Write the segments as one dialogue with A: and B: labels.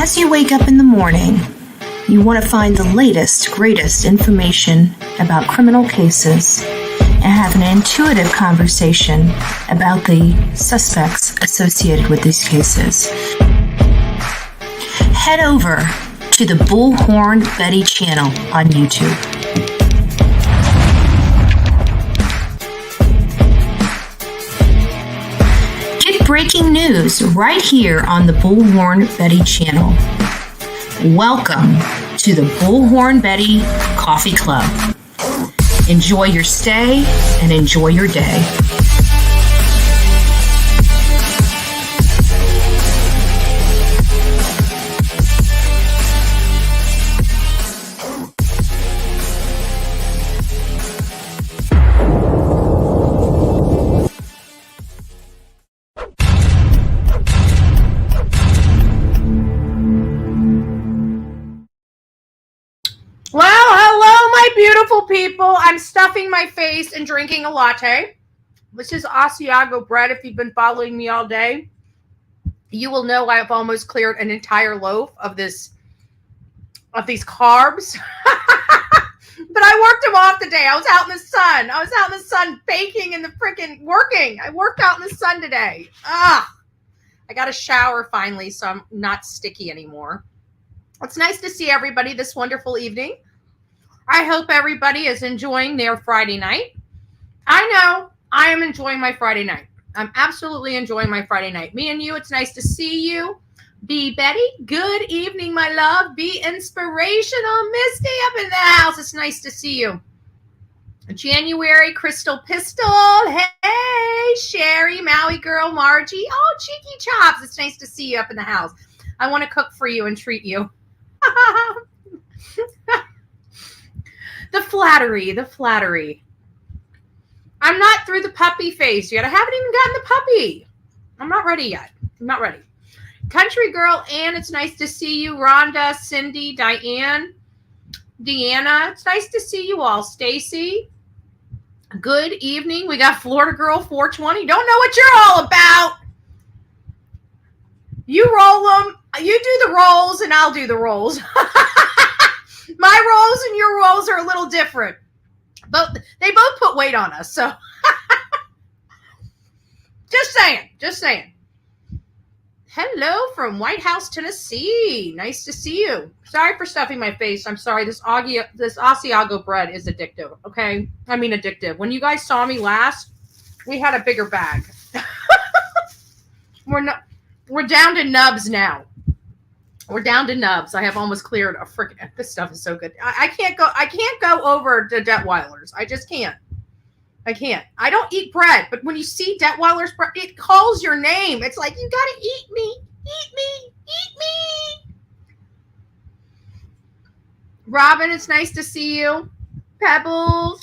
A: As you wake up in the morning, you want to find the latest, greatest information about criminal cases and have an intuitive conversation about the suspects associated with these cases. Head over to the Bullhorn Betty channel on YouTube. Get breaking news right here on the Bullhorn Betty channel. Welcome to the Bullhorn Betty Coffee Club. Enjoy your stay and enjoy your day.
B: Beautiful people, I'm stuffing my face and drinking a latte. This is Asiago bread. If you've been following me all day, you will know I've almost cleared an entire loaf of these carbs. But I worked them off today. I was out in the sun. Baking and the freaking working. I worked out in the sun today. I got a shower finally, so I'm not sticky anymore. It's nice to see everybody this wonderful evening. I hope everybody is enjoying their Friday night. I know I am enjoying my Friday night. I'm absolutely enjoying my Friday night. Me and you, it's nice to see you. Be Betty, good evening, my love. Be inspirational, Misty up in the house. It's nice to see you. January, Crystal Pistol. Hey, Sherry, Maui Girl, Margie. Oh, Cheeky Chops. It's nice to see you up in the house. I want to cook for you and treat you. The flattery. I'm not through the puppy phase yet. I haven't even gotten the puppy. I'm not ready yet. I'm not ready. Country Girl Ann, it's nice to see you. Rhonda, Cindy, Diane, Deanna, it's nice to see you all. Stacy, good evening. We got Florida Girl 420. Don't know what you're all about. You roll them. You do the rolls and I'll do the rolls. My rolls and your rolls are a little different, but they both put weight on us. So just saying. Hello from White House, Tennessee. Nice to see you. Sorry for stuffing my face. I'm sorry. This Asiago bread is addictive. Okay. I mean, addictive. When you guys saw me last, we had a bigger bag. We're down to nubs now. We're down to nubs. I have almost cleared a freaking. This stuff is so good. I can't go over to Detweiler's. I just can't. I can't. I don't eat bread, but when you see Detweiler's bread, it calls your name. It's like, you gotta eat me, eat me, eat me. Robin, it's nice to see you. Pebbles.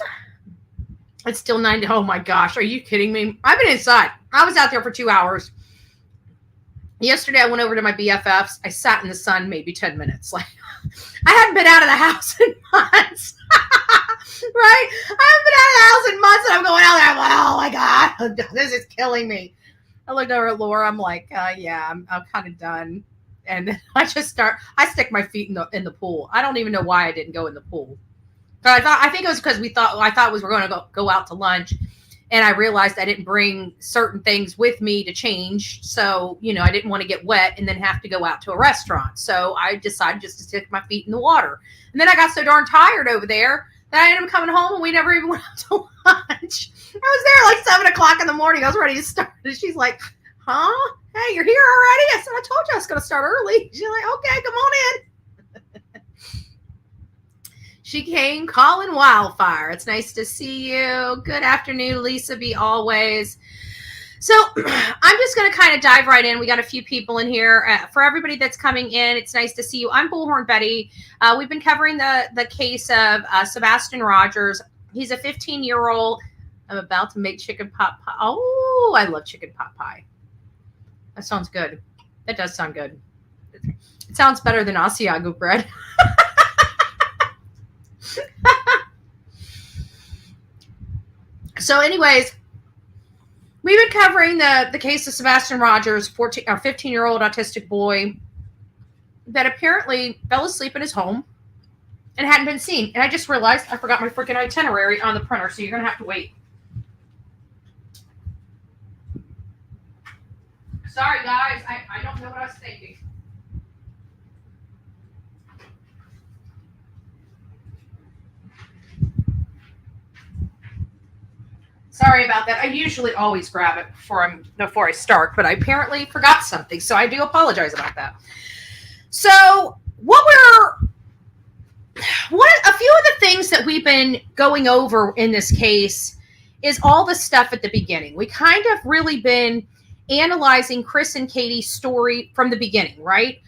B: It's still 90. Oh my gosh, are you kidding me? I've been inside. I was out there for 2 hours. Yesterday, I went over to my BFFs. I sat in the sun maybe 10 minutes. Like, I hadn't been out of the house in months. Right? I haven't been out of the house in months, and I'm going out there. I'm like, oh, my God. This is killing me. I looked over at Laura. I'm like, yeah, I'm kind of done. And I stick my feet in the pool. I don't even know why I didn't go in the pool. But I think it was because we're going to go out to lunch. And I realized I didn't bring certain things with me to change. So, I didn't want to get wet and then have to go out to a restaurant. So I decided just to stick my feet in the water. And then I got so darn tired over there that I ended up coming home and we never even went out to lunch. I was there like 7 o'clock in the morning. I was ready to start. And she's like, huh? Hey, you're here already? I said, I told you I was going to start early. She's like, okay, come on in. She came calling wildfire. It's nice to see you. Good afternoon, Lisa B. Always. So I'm just going to kind of dive right in. We got a few people in here. For everybody that's coming in, it's nice to see you. I'm Bullhorn Betty. We've been covering the case of Sebastian Rogers. He's a 15-year-old. I'm about to make chicken pot pie. Oh, I love chicken pot pie. That sounds good. That does sound good. It sounds better than Asiago bread. So anyways, we've been covering the case of Sebastian Rogers, 15-year-old autistic boy. that apparently fell asleep in his home and hadn't been seen. And I just realized I forgot my freaking itinerary on the printer, so you're going to have to wait. Sorry, guys. I don't know what I was thinking. Sorry about that. I usually always grab it before I start, but I apparently forgot something, so I do apologize about that. So a few of the things that we've been going over in this case is all the stuff at the beginning. We kind of really been analyzing Chris and Katie's story from the beginning, right?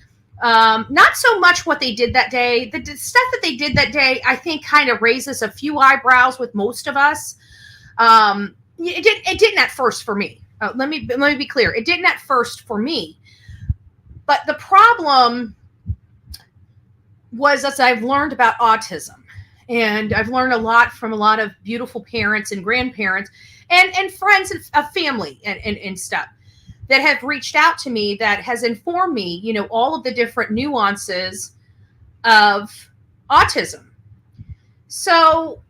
B: Not so much what they did that day. The stuff that they did that day, I think, kind of raises a few eyebrows with most of us. It didn't at first for me. Let me be clear. It didn't at first for me. But the problem was, as I've learned about autism, and I've learned a lot from a lot of beautiful parents and grandparents and friends of family and stuff that have reached out to me, that has informed me, all of the different nuances of autism. So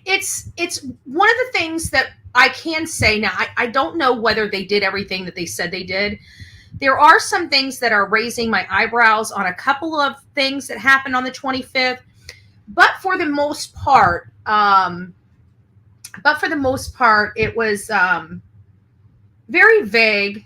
B: it's one of the things that I can say now. I don't know whether they did everything that they said they did. There are some things that are raising my eyebrows on a couple of things that happened on the 25th, but for the most part, it was very vague,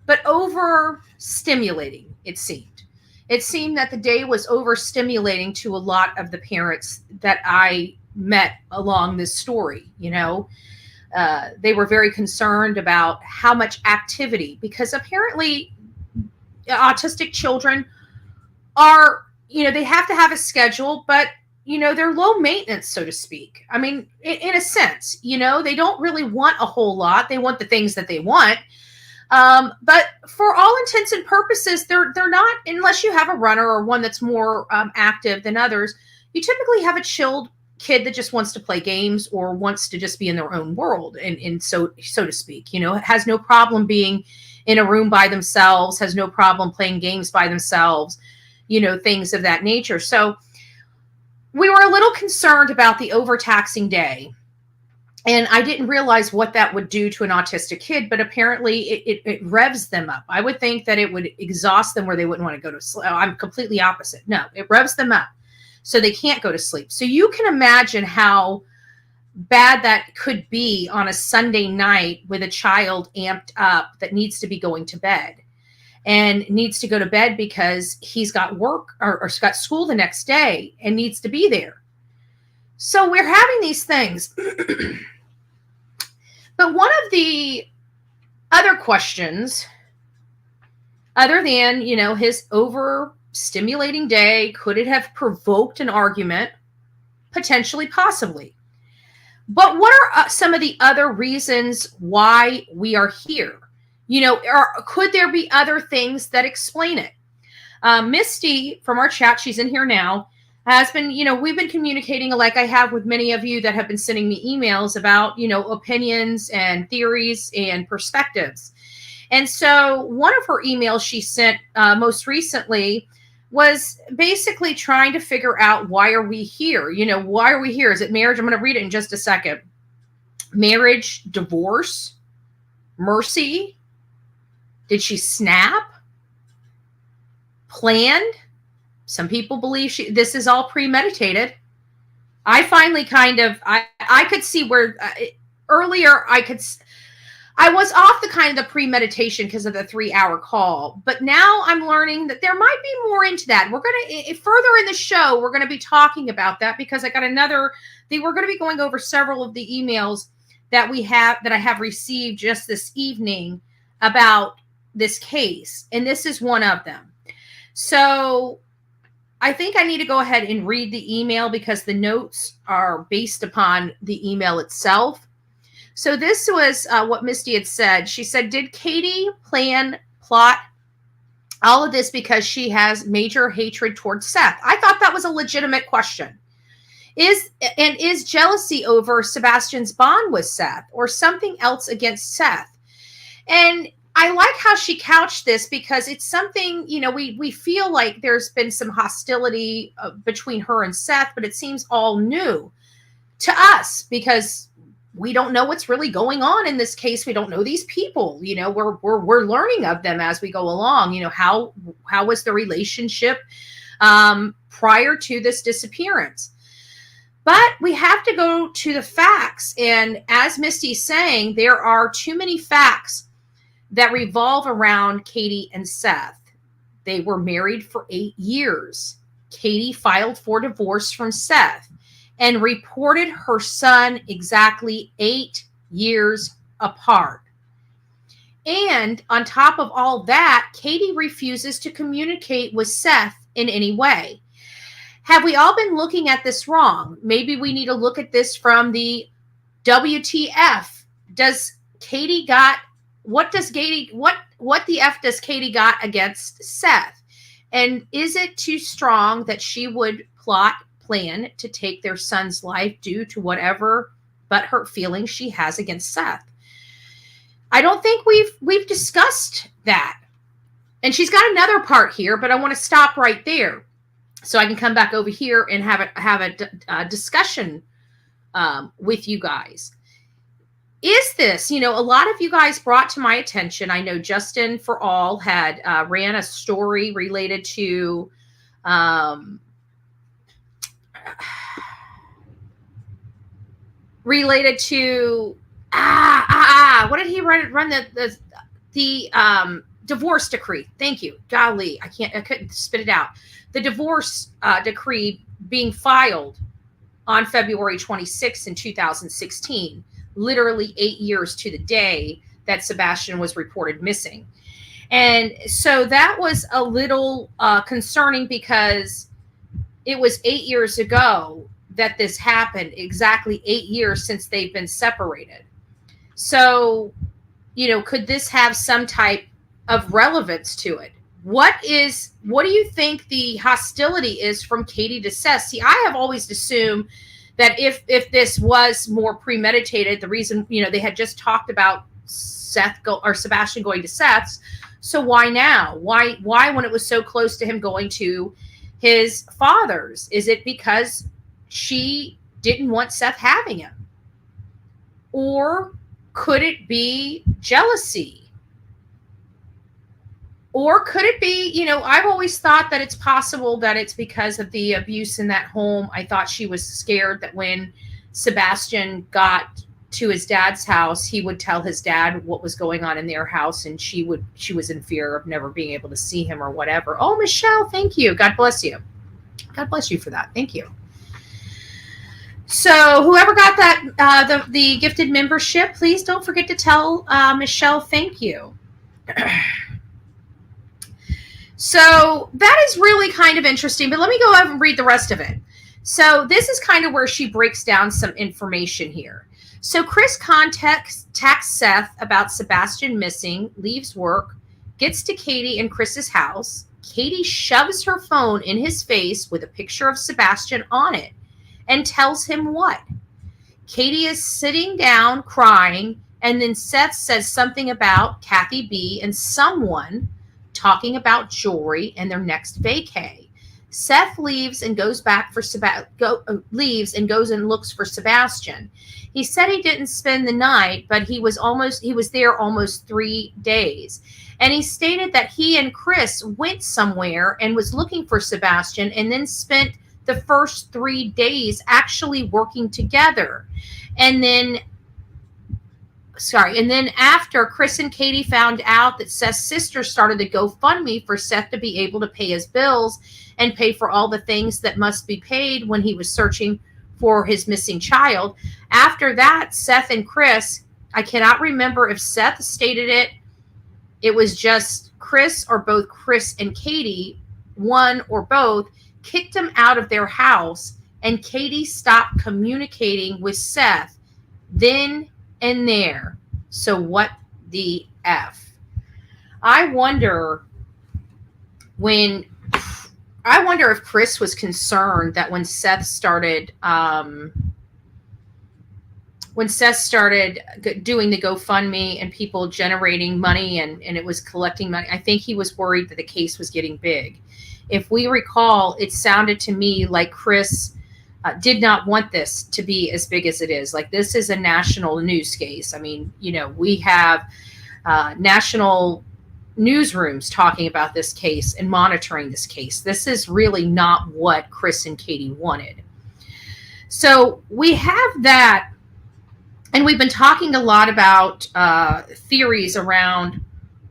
B: but overstimulating. It seemed that the day was overstimulating to a lot of the parents that I met along this story. They were very concerned about how much activity, because apparently autistic children are, they have to have a schedule, but, they're low maintenance, so to speak. I mean, in a sense, they don't really want a whole lot. They want the things that they want. But for all intents and purposes, they're not, unless you have a runner or one that's more active than others. You typically have a chilled kid that just wants to play games or wants to just be in their own world, and so to speak, has no problem being in a room by themselves, has no problem playing games by themselves, things of that nature. So we were a little concerned about the overtaxing day. And I didn't realize what that would do to an autistic kid, but apparently it revs them up. I would think that it would exhaust them where they wouldn't want to go to sleep. I'm completely opposite. No, it revs them up so they can't go to sleep. So you can imagine how bad that could be on a Sunday night with a child amped up that needs to be going to bed and needs to go to bed because he's got work or got school the next day and needs to be there. So we're having these things. But one of the other questions, other than, his overstimulating day, could it have provoked an argument? Potentially, possibly. But what are some of the other reasons why we are here? Could there be other things that explain it? Misty from our chat, she's in here now, has been, we've been communicating like I have with many of you that have been sending me emails about, opinions and theories and perspectives. And so one of her emails she sent most recently was basically trying to figure out, why are we here? Why are we here? Is it marriage? I'm going to read it in just a second. Marriage, divorce, mercy. Did she snap? Planned? Some people believe this is all premeditated. I finally I could see where earlier I was off the kind of the premeditation because of the 3-hour call, but now I'm learning that there might be more into that. We're going to, further in the show, we're going to be talking about that, because I got we're going to be going over several of the emails that I have received just this evening about this case. And this is one of them. So I think I need to go ahead and read the email because the notes are based upon the email itself. So this was what Misty had said. She said, did Katie plot all of this because she has major hatred towards Seth? I thought that was a legitimate question. Is jealousy over Sebastian's bond with Seth or something else against Seth? And I like how she couched this because it's something, we feel like there's been some hostility between her and Seth, but it seems all new to us because we don't know what's really going on in this case. We don't know these people, we're learning of them as we go along. How was the relationship prior to this disappearance? But we have to go to the facts. And as Misty's saying, there are too many facts that revolve around Katie and Seth. They were married for 8 years. Katie filed for divorce from Seth and reported her son exactly 8 years apart. And on top of all that, Katie refuses to communicate with Seth in any way. Have we all been looking at this wrong? Maybe we need to look at this from the WTF. What the F does Katie got against Seth? And is it too strong that she would plan to take their son's life due to whatever butthurt feelings she has against Seth? I don't think we've discussed that. And she's got another part here, but I want to stop right there so I can come back over here and have a discussion with you guys. Is this, a lot of you guys brought to my attention. I know Justin for All had ran a story related to what did he run the divorce decree? Thank you. Golly, I couldn't spit it out. The divorce decree being filed on February 26th in 2016. Literally 8 years to the day that Sebastian was reported missing. And so that was a little concerning because it was 8 years ago that this happened, exactly 8 years since they've been separated. So, could this have some type of relevance to it? What do you think the hostility is from Katie to Seth? See, I have always assumed that if this was more premeditated, the reason, they had just talked about Sebastian going to Seth's. So why now? Why when it was so close to him going to his father's? Is it because she didn't want Seth having him? Or could it be jealousy? Or could it be, I've always thought that it's possible that it's because of the abuse in that home. I thought she was scared that when Sebastian got to his dad's house, he would tell his dad what was going on in their house, and she was in fear of never being able to see him or whatever. Oh, Michelle, thank you. God bless you. God bless you for that. Thank you. So whoever got that, the gifted membership, please don't forget to tell Michelle thank you. So that is really kind of interesting, but let me go ahead and read the rest of it. So this is kind of where she breaks down some information here. So Chris contacts Seth about Sebastian missing, leaves work, gets to Katie and Chris's house. Katie shoves her phone in his face with a picture of Sebastian on it and tells him what? Katie is sitting down crying, and then Seth says something about Kathy B and someone talking about jewelry and their next vacay. Seth leaves and goes and looks for Sebastian. He said he didn't spend the night, but he was there almost 3 days. And he stated that he and Chris went somewhere and was looking for Sebastian and then spent the first 3 days actually working together. And then after Chris and Katie found out that Seth's sister started the GoFundMe for Seth to be able to pay his bills and pay for all the things that must be paid when he was searching for his missing child. After that, Seth and Chris, I cannot remember if Seth stated it was just Chris or both Chris and Katie, one or both, kicked him out of their house, and Katie stopped communicating with Seth then and there. So what the F? I wonder if Chris was concerned that when Seth started when Seth started doing the GoFundMe and people generating money and it was collecting money, I think he was worried that the case was getting big. If we recall, it sounded to me like Chris did not want this to be as big as it is. Like, this is a national news case. I mean, we have national newsrooms talking about this case and monitoring this case. This is really not what Chris and Katie wanted. So we have that, and we've been talking a lot about theories around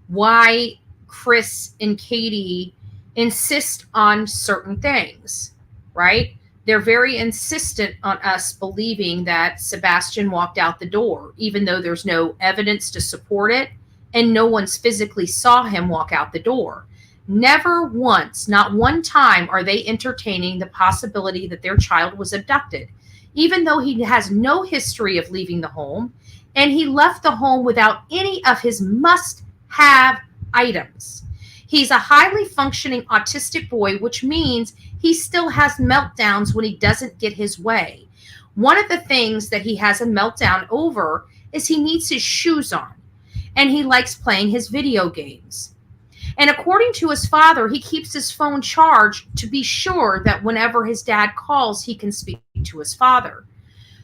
B: why Chris and Katie insist on certain things, right? They're very insistent on us believing that Sebastian walked out the door, even though there's no evidence to support it and no one's physically saw him walk out the door. Never once, not one time, are they entertaining the possibility that their child was abducted, even though he has no history of leaving the home, and he left the home without any of his must-have items. He's a highly functioning autistic boy, which means he still has meltdowns when he doesn't get his way. One of the things that he has a meltdown over is he needs his shoes on, and he likes playing his video games. And according to his father, he keeps his phone charged to be sure that whenever his dad calls, he can speak to his father.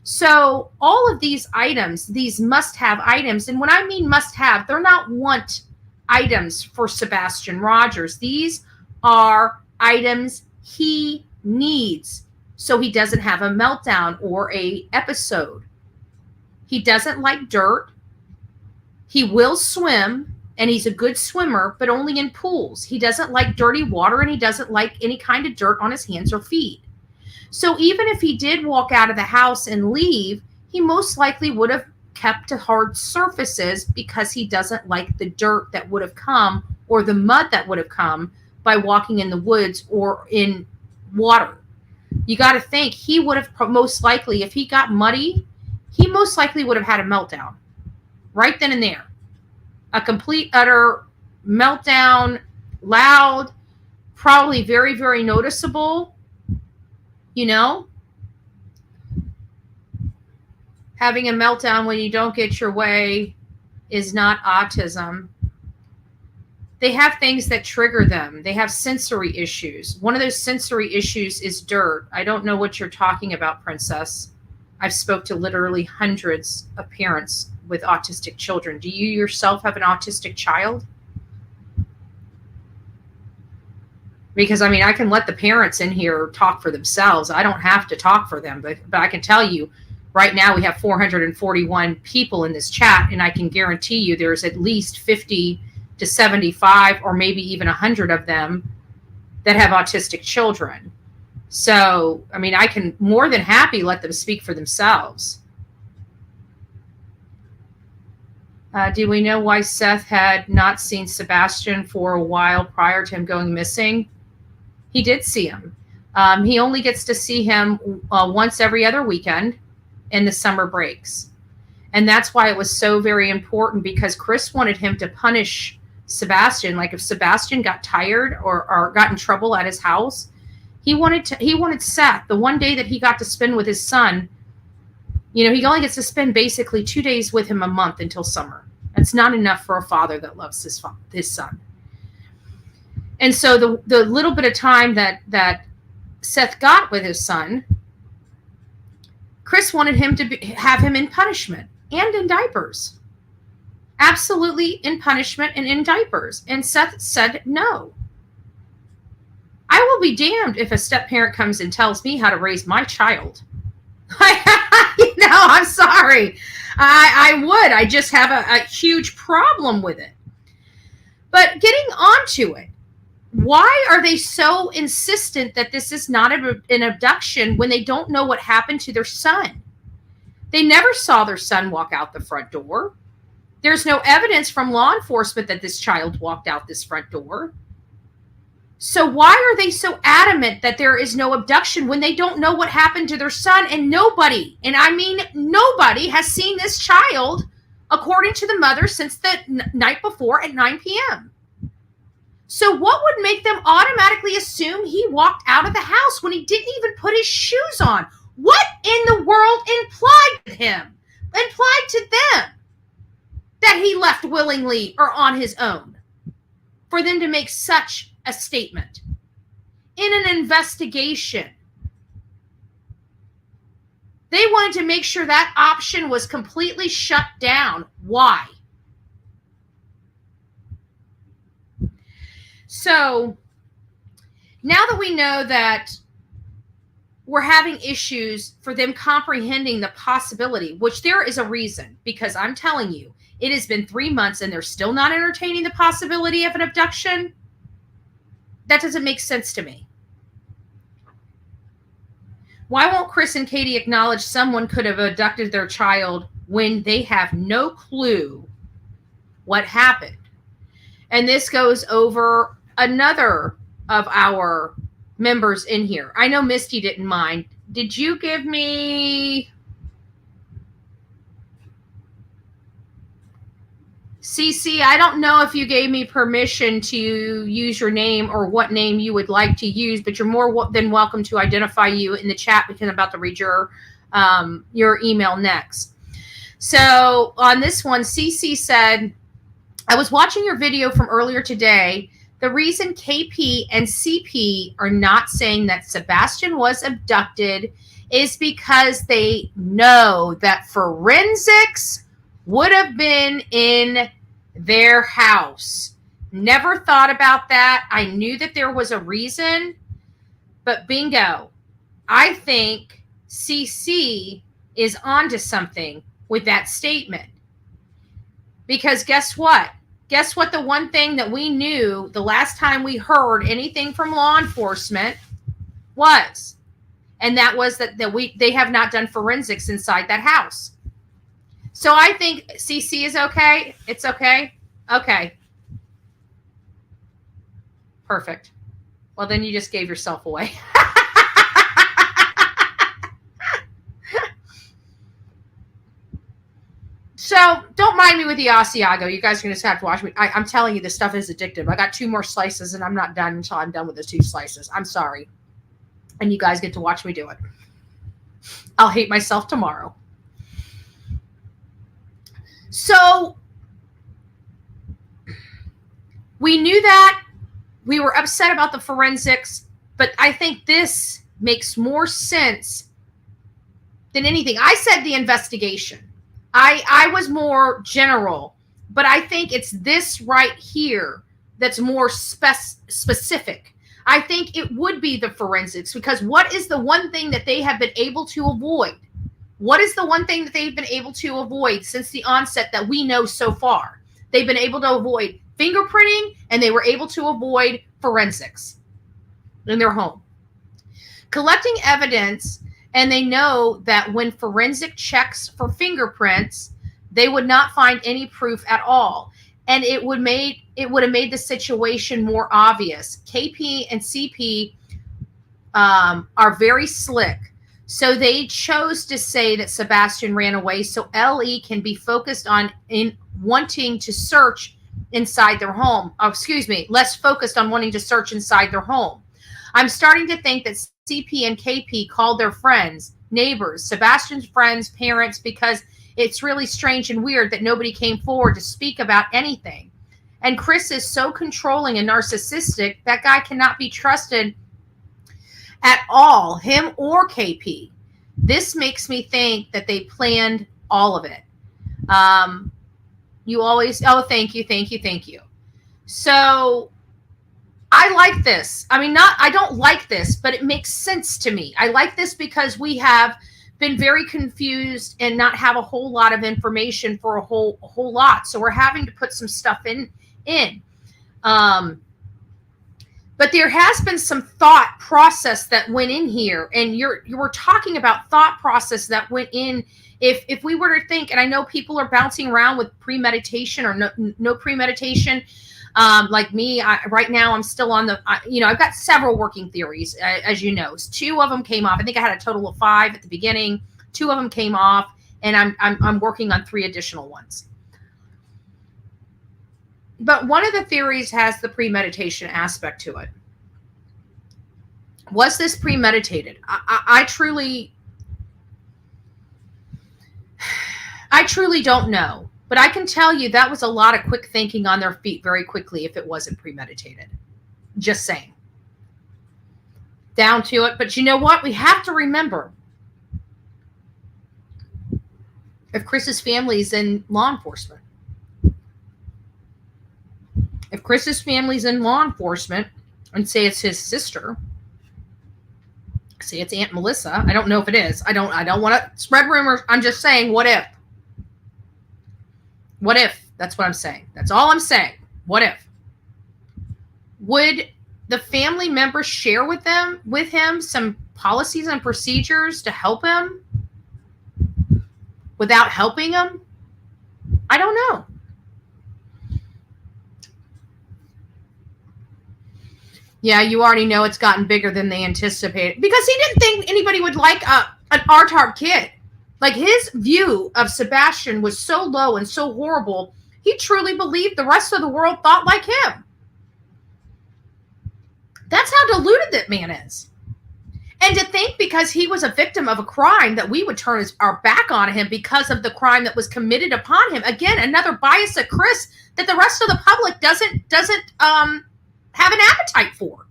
B: So all of these items, these must-have items, and when I mean must-have, they're not want items for Sebastian Rogers. These are items he needs so he doesn't have a meltdown or a episode. He doesn't like dirt. He will swim, and he's a good swimmer, but only in pools. He doesn't like dirty water, and he doesn't like any kind of dirt on his hands or feet. So even if he did walk out of the house and leave, he most likely would have kept to hard surfaces because he doesn't like the dirt that would have come or the mud that would have come by walking in the woods or in water. You got to think he would have most likely, if he got muddy, he most likely would have had a meltdown right then and there. A complete, utter meltdown, loud, probably very, very noticeable, Having a meltdown when you don't get your way is not autism. They have things that trigger them. They have sensory issues. One of those sensory issues is dirt. I don't know what you're talking about, Princess. I've spoke to literally hundreds of parents with autistic children. Do you yourself have an autistic child? Because, I can let the parents in here talk for themselves. I don't have to talk for them, but I can tell you, right now we have 441 people in this chat, and I can guarantee you there's at least 50 to 75 or maybe even 100 of them that have autistic children. So, I can more than happy let them speak for themselves. Do we know why Seth had not seen Sebastian for a while prior to him going missing? He did see him. He only gets to see him once every other weekend in the summer breaks. And that's why it was so very important, because Chris wanted him to punish Sebastian. Like, if Sebastian got tired or got in trouble at his house, he wanted Seth, the one day that he got to spend with his son, he only gets to spend basically 2 days with him a month until summer. That's not enough for a father that loves his son. And so the little bit of time that Seth got with his son, Chris wanted him to have him in punishment and in diapers. Absolutely in punishment and in diapers. And Seth said no. I will be damned if a step-parent comes and tells me how to raise my child. I'm sorry. I would. I just have a huge problem with it. But getting on to it, why are they so insistent that this is not an abduction when they don't know what happened to their son? They never saw their son walk out the front door. There's no evidence from law enforcement that this child walked out this front door. So why are they so adamant that there is no abduction when they don't know what happened to their son? And nobody, and I mean nobody, has seen this child, according to the mother, since the night before at 9 p.m. So what would make them automatically assume he walked out of the house when he didn't even put his shoes on? What in the world implied with him? implied to them that he left willingly or on his own for them to make such a statement in an investigation. They wanted to make sure that option was completely shut down. Why? So now that we know that we're having issues for them comprehending the possibility, which there is a reason, because I'm telling you, it has been 3 months and they're still not entertaining the possibility of an abduction. That doesn't make sense to me. Why won't Chris and Katie acknowledge someone could have abducted their child when they have no clue what happened? And this goes over another of our members in here. I know Misty didn't mind. Did you give me CC? I don't know if you gave me permission to use your name or what name you would like to use, but you're more than welcome to identify you in the chat because I'm about to read your email next. So on this one, CC said, I was watching your video from earlier today. The reason KP and CP are not saying that Sebastian was abducted is because they know that forensics would have been in their house. Never thought about that. I knew that there was a reason, but bingo. I think CC is onto something with that statement. Because guess what? Guess what the one thing that we knew the last time we heard anything from law enforcement was? And that was that they have not done forensics inside that house. So I think CC is okay. It's okay. Okay. Perfect. Well, then you just gave yourself away. So don't mind me with the Asiago. You guys are going to have to watch me. I'm telling you, this stuff is addictive. I got 2 more slices and I'm not done until I'm done with the 2 slices. I'm sorry. And you guys get to watch me do it. I'll hate myself tomorrow. So we knew that. We were upset about the forensics, but I think this makes more sense than anything. I said the investigation. I was more general, but I think it's this right here that's more specific. I think it would be the forensics, because what is the one thing that they have been able to avoid? What is the one thing that they've been able to avoid since the onset that we know so far? They've been able to avoid fingerprinting, and they were able to avoid forensics in their home. Collecting evidence. And they know that when forensic checks for fingerprints, they would not find any proof at all. And it would have made the situation more obvious. KP and CP are very slick. So they chose to say that Sebastian ran away so LE can be focused on wanting to search inside their home. Oh, excuse me, less focused on wanting to search inside their home. I'm starting to think that CP and KP called their friends, neighbors, Sebastian's friends, parents, because it's really strange and weird that nobody came forward to speak about anything. And Chris is so controlling and narcissistic, that guy cannot be trusted at all, him or KP. This makes me think that they planned all of it. Thank you. So I like this. I mean, I don't like this, but it makes sense to me. I like this because we have been very confused and not have a whole lot of information for a whole lot. So we're having to put some stuff in. But there has been some thought process that went in here, and you were talking about thought process that went in. If we were to think, and I know people are bouncing around with premeditation or no premeditation. Like me, right now I'm still on I've got several working theories, as you know. 2 of them came off. I think I had a total of 5 at the beginning. 2 of them came off, and I'm working on 3 additional ones. But one of the theories has the premeditation aspect to it. Was this premeditated? I I truly don't know. But I can tell you that was a lot of quick thinking on their feet very quickly if it wasn't premeditated. Just saying. Down to it. But you know what? We have to remember, if Chris's family's in law enforcement, and say it's his sister, say it's Aunt Melissa, I don't know if it is. I don't want to spread rumors. I'm just saying, what if? What if? That's what I'm saying. That's all I'm saying. What if? Would the family members share with him some policies and procedures to help him without helping him? I don't know. Yeah, you already know it's gotten bigger than they anticipated, because he didn't think anybody would like an R-tard kid. Like, his view of Sebastian was so low and so horrible, he truly believed the rest of the world thought like him. That's how deluded that man is. And to think because he was a victim of a crime that we would turn our back on him because of the crime that was committed upon him. Again, another bias of Chris that the rest of the public doesn't have an appetite for.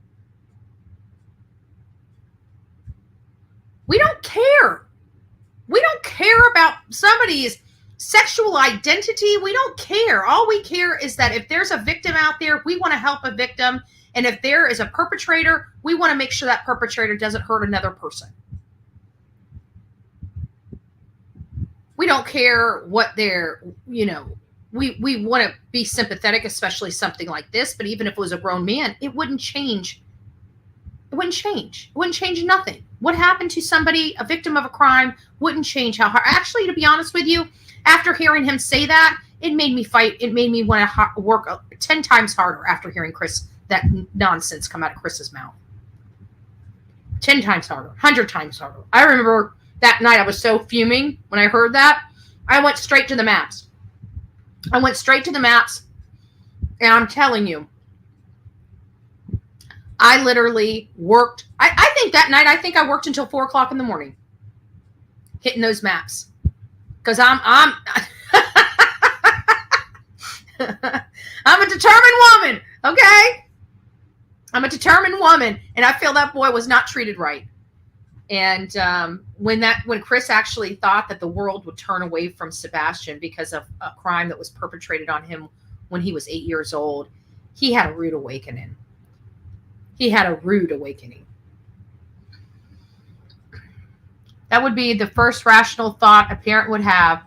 B: We don't care. We don't care about somebody's sexual identity. We don't care. All we care is that if there's a victim out there, we want to help a victim. And if there is a perpetrator, we want to make sure that perpetrator doesn't hurt another person. We don't care what they're, we want to be sympathetic, especially something like this. But even if it was a grown man, it wouldn't change. It wouldn't change. It wouldn't change nothing. What happened to somebody, a victim of a crime, wouldn't change how hard. Actually, to be honest with you, after hearing him say that, it made me fight. It made me want to work 10 times harder after hearing that nonsense come out of Chris's mouth. 10 times harder, 100 times harder. I remember that night I was so fuming when I heard that. I went straight to the maps. And I'm telling you, I literally worked. I think that night, I worked until 4 o'clock in the morning hitting those maps. Because I'm I'm a determined woman, okay? I'm a determined woman, and I feel that boy was not treated right. And when Chris actually thought that the world would turn away from Sebastian because of a crime that was perpetrated on him when he was 8 years old, he had a rude awakening. That would be the first rational thought a parent would have,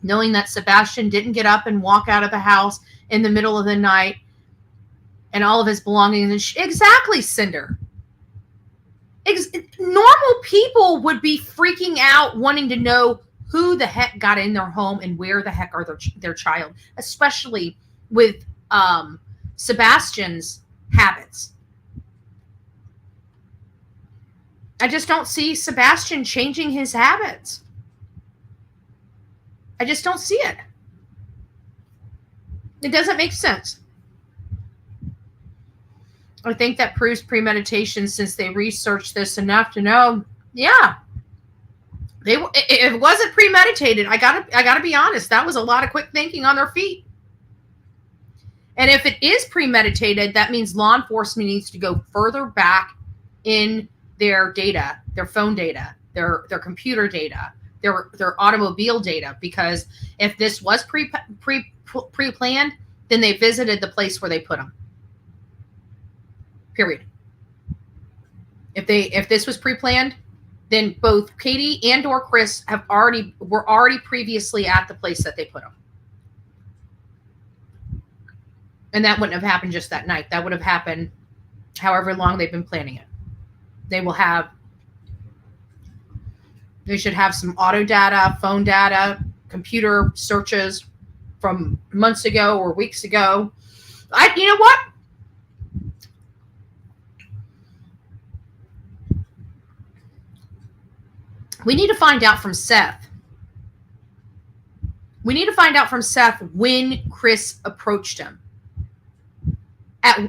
B: knowing that Sebastian didn't get up and walk out of the house in the middle of the night and all of his belongings. Exactly, Cinder. Normal people would be freaking out, wanting to know who the heck got in their home and where the heck are their child, especially with Sebastian's habits. I just don't see Sebastian changing his habits. I just don't see it. It doesn't make sense. I think that proves premeditation, since they researched this enough to know, yeah, it wasn't premeditated. I gotta be honest. That was a lot of quick thinking on their feet. And if it is premeditated, that means law enforcement needs to go further back in their data, their phone data, their computer data, their automobile data, because if this was pre-planned, then they visited the place where they put them. Period. If this was pre-planned, then both Katie and or Chris were already previously at the place that they put them. And that wouldn't have happened just that night. That would have happened however long they've been planning it. They should have some auto data, phone data, computer searches from months ago or weeks ago. You know what? We need to find out from Seth. When Chris approached him.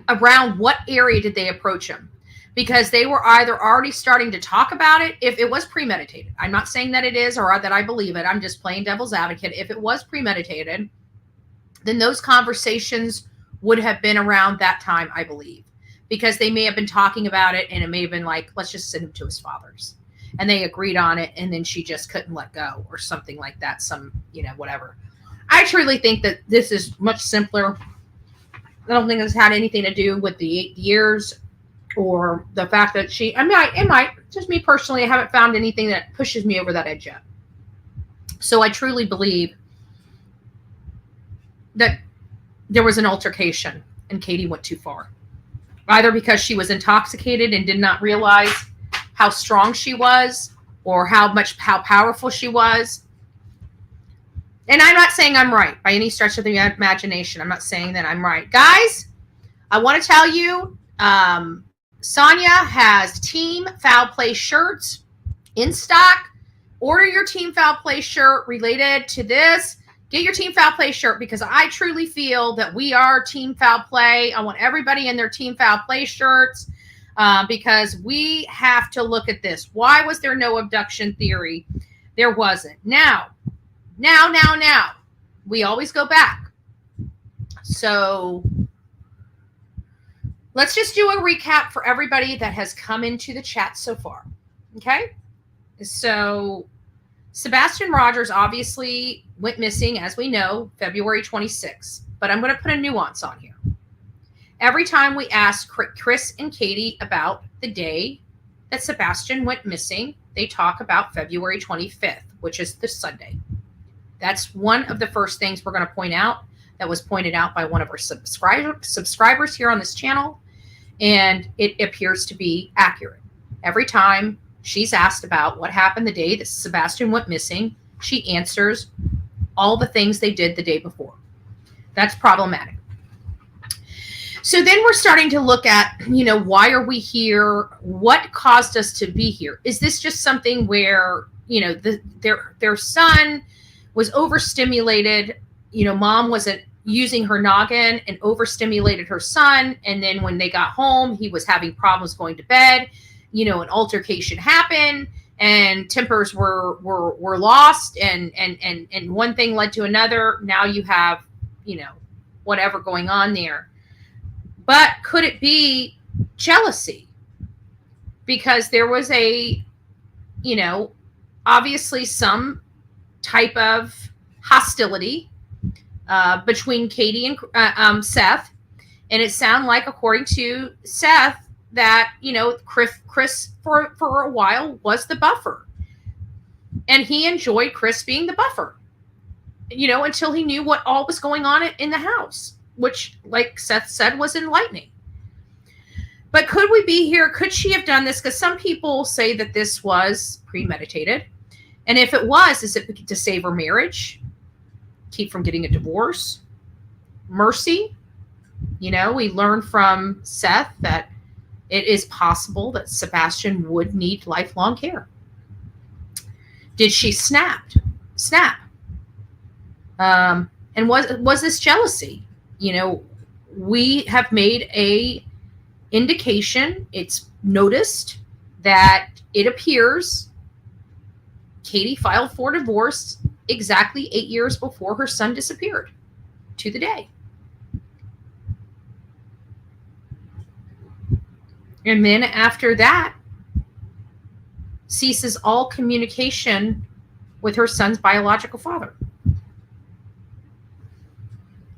B: Around what area did they approach him? because they were either already starting to talk about it. If it was premeditated, I'm not saying that it is or that I believe it. I'm just playing devil's advocate. If it was premeditated, then those conversations would have been around that time, I believe, because they may have been talking about it and it may have been like, let's just send him to his father's. And they agreed on it, and then she just couldn't let go or something like that. Some, whatever. I truly think that this is much simpler. I don't think it's had anything to do with the 8 years or the fact that it might, just me personally, I haven't found anything that pushes me over that edge yet. So I truly believe that there was an altercation and Katie went too far. Either because she was intoxicated and did not realize how strong she was or how powerful she was. And I'm not saying I'm right by any stretch of the imagination. I'm not saying that I'm right. Guys, I want to tell you, Sonia has Team Foul Play shirts in stock. Order your Team Foul Play shirt related to this. Get your Team Foul Play shirt because I truly feel that we are Team Foul Play. I want everybody in their Team Foul Play shirts because we have to look at this. Why was there no abduction theory? There wasn't. Now. We always go back. So let's just do a recap for everybody that has come into the chat so far. Okay? So Sebastian Rogers obviously went missing, as we know, February 26th. But I'm going to put a nuance on here. Every time we ask Chris and Katie about the day that Sebastian went missing, they talk about February 25th, which is the Sunday. That's one of the first things we're going to point out. That was pointed out by one of our subscribers here on this channel. And it appears to be accurate. Every time she's asked about what happened the day that Sebastian went missing, she answers all the things they did the day before. That's problematic. So then we're starting to look at, why are we here? What caused us to be here? Is this just something where, their son was overstimulated, mom wasn't using her noggin and overstimulated her son. And then when they got home, he was having problems going to bed, an altercation happened and tempers were lost and one thing led to another. Now you have, whatever going on there. But could it be jealousy? Because there was obviously some type of hostility between Katie and Seth. And it sounded like, according to Seth, that, Chris for a while was the buffer. And he enjoyed Chris being the buffer, until he knew what all was going on in the house, which, like Seth said, was enlightening. But could we be here? Could she have done this? Because some people say that this was premeditated. And if it was, is it to save her marriage? Keep from getting a divorce? Mercy? We learned from Seth that it is possible that Sebastian would need lifelong care. Did she snap? And was this jealousy? We have made a indication. It's noticed that it appears Katie filed for divorce exactly 8 years before her son disappeared, to the day. And then after that, ceases all communication with her son's biological father.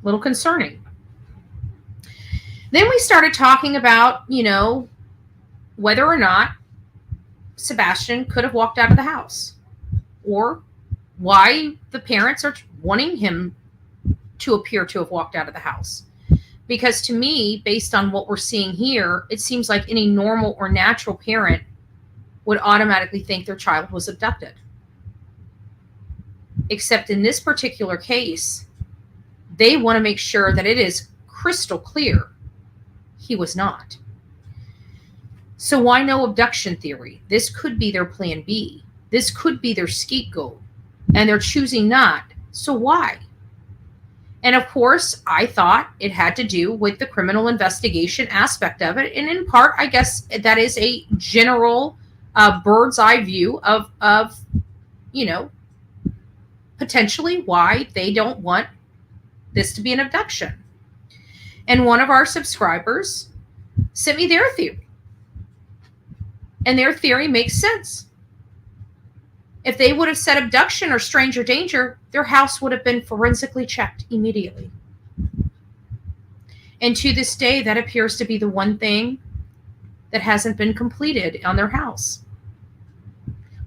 B: Little concerning. Then we started talking about, whether or not Sebastian could have walked out of the house, or why the parents are wanting him to appear to have walked out of the house. Because to me, based on what we're seeing here, it seems like any normal or natural parent would automatically think their child was abducted. Except in this particular case, they want to make sure that it is crystal clear he was not. So why no abduction theory? This could be their plan B. This could be their scapegoat. And they're choosing not. So why? And of course, I thought it had to do with the criminal investigation aspect of it. And in part, I guess that is a general bird's eye view of, you know, potentially why they don't want this to be an abduction. And one of our subscribers sent me their theory. And their theory makes sense. If they would have said abduction or stranger danger, their house would have been forensically checked immediately. And to this day, that appears to be the one thing that hasn't been completed on their house.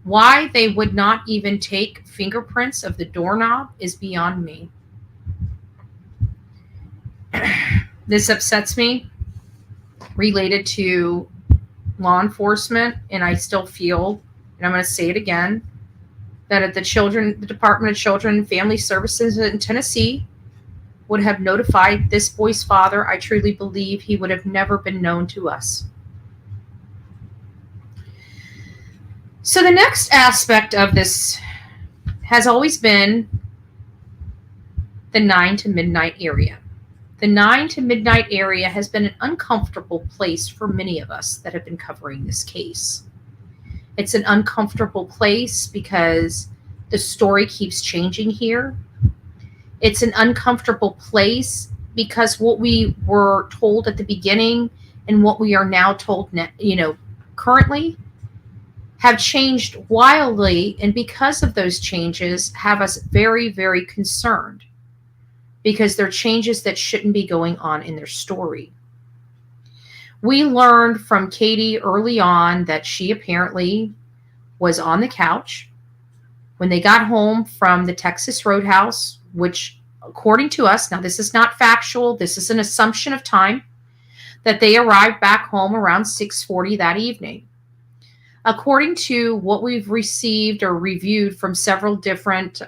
B: Why they would not even take fingerprints of the doorknob is beyond me. This upsets me related to law enforcement, and I still feel, and I'm going to say it again, that if the Department of Children and Family Services in Tennessee would have notified this boy's father, I truly believe he would have never been known to us. So the next aspect of this has always been the 9 to midnight area. The 9 to midnight area has been an uncomfortable place for many of us that have been covering this case. It's an uncomfortable place because the story keeps changing here. It's an uncomfortable place because what we were told at the beginning and what we are now told, currently have changed wildly. And because of those changes, have us very, very concerned because they're changes that shouldn't be going on in their story. We learned from Katie early on that she apparently was on the couch when they got home from the Texas Roadhouse, which according to us, now this is not factual, this is an assumption of time, that they arrived back home around 6:40 that evening. According to what we've received or reviewed from several different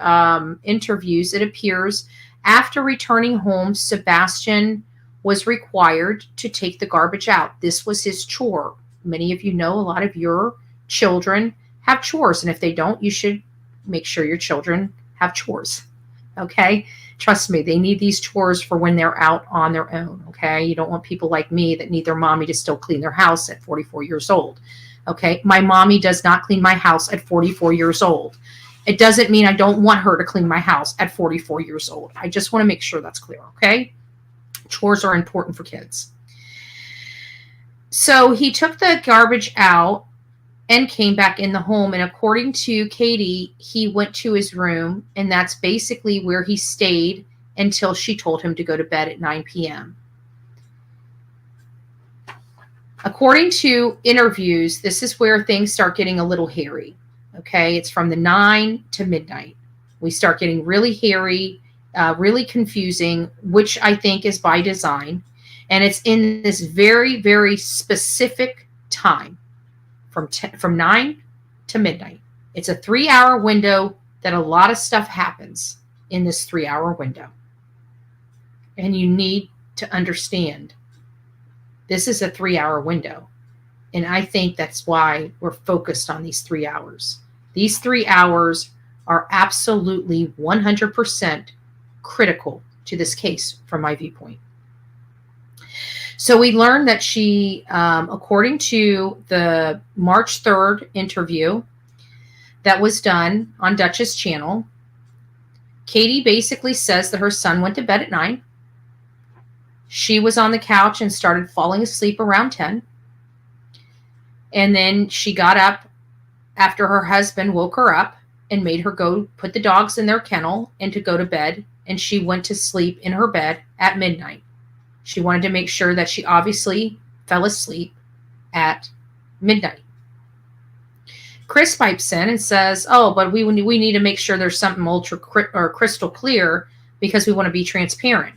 B: interviews, it appears after returning home, Sebastian was required to take the garbage out. This was his chore. Many of you know a lot of your children have chores, and if they don't, you should make sure your children have chores. Okay? Trust me, they need these chores for when they're out on their own. Okay? You don't want people like me that need their mommy to still clean their house at 44 years old. Okay? My mommy does not clean my house at 44 years old. It doesn't mean I don't want her to clean my house at 44 years old. I just want to make sure that's clear. Okay? Chores are important for kids. So he took the garbage out and came back in the home. And according to Katie, he went to his room, and that's basically where he stayed until she told him to go to bed at 9 p.m. According to interviews, this is where things start getting a little hairy. Okay, it's from the 9 to midnight. We start getting really hairy, really confusing, which I think is by design. And it's in this very, very specific time from 9 to midnight. It's a 3-hour window that a lot of stuff happens in this 3-hour window. And you need to understand this is a 3-hour window. And I think that's why we're focused on these 3 hours. These 3 hours are absolutely 100% critical to this case from my viewpoint. So we learned that she, according to the March 3rd interview that was done on Dutch's channel, Katie basically says that her son went to bed at 9. She was on the couch and started falling asleep around 10. And then she got up after her husband woke her up and made her go put the dogs in their kennel and to go to bed. And she went to sleep in her bed at midnight. She wanted to make sure that she obviously fell asleep at midnight. Chris pipes in and says, oh, but we need to make sure there's something crystal clear because we want to be transparent.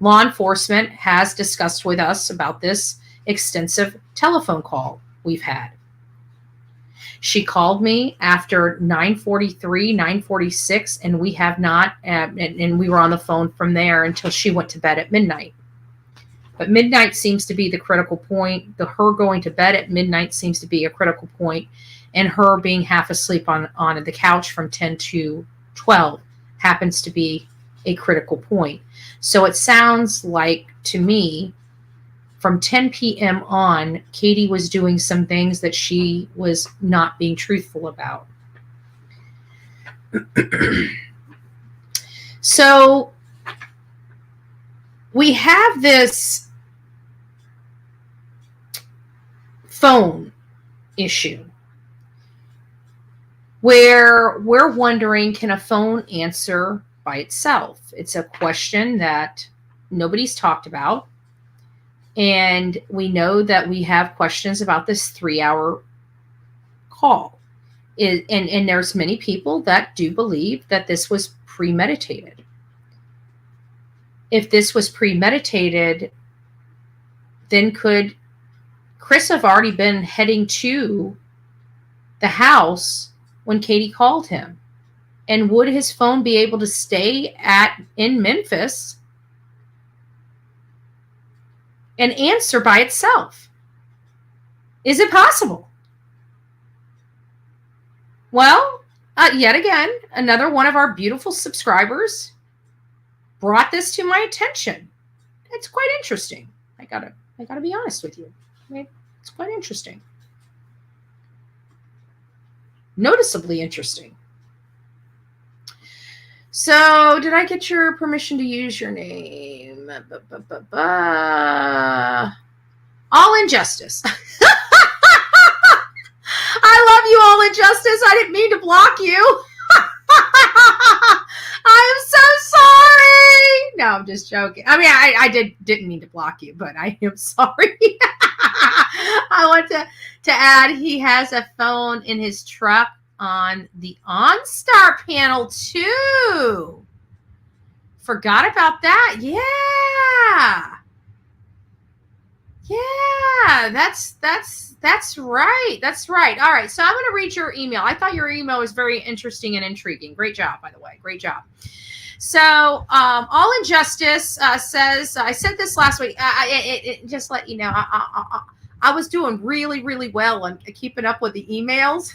B: Law enforcement has discussed with us about this extensive telephone call we've had. She called me after 9:43, 9:46, and we have not, and we were on the phone from there until she went to bed at midnight. But midnight seems to be the critical point. Her going to bed at midnight seems to be a critical point, and her being half asleep on the couch from 10 to 12 happens to be a critical point. So it sounds like to me from 10 p.m. on, Katie was doing some things that she was not being truthful about. So we have this phone issue where we're wondering, can a phone answer by itself? It's a question that nobody's talked about. And we know that we have questions about this 3-hour call. And there's many people that do believe that this was premeditated. If this was premeditated, then could Chris have already been heading to the house when Katie called him? And would his phone be able to stay in Memphis and answer by itself? Is it possible? Well, yet again, another one of our beautiful subscribers brought this to my attention. It's quite interesting. I gotta be honest with you. It's quite interesting. Noticeably interesting. So, did I get your permission to use your name? All Injustice. I love you, All Injustice. I didn't mean to block you. I am so sorry. No, I'm just joking. I mean, I didn't mean to block you, but I am sorry. I want to add, he has a phone in his truck on the OnStar panel too. Forgot about that. Yeah, that's right. That's right. All right. So I'm going to read your email. I thought your email was very interesting and intriguing. Great job, by the way. Great job. So All Injustice says, I said this last week. Just let you know, I was doing really, really well on keeping up with the emails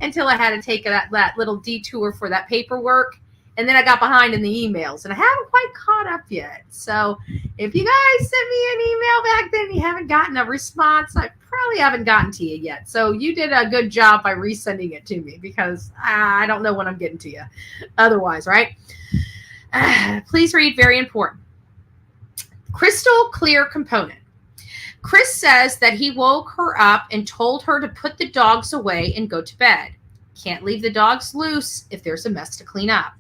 B: until I had to take that little detour for that paperwork. And then I got behind in the emails, and I haven't quite caught up yet. So if you guys sent me an email back then and you haven't gotten a response, I probably haven't gotten to you yet. So you did a good job by resending it to me, because I don't know when I'm getting to you otherwise, right? Please read, very important. Crystal clear component. Chris says that he woke her up and told her to put the dogs away and go to bed. Can't leave the dogs loose if there's a mess to clean up.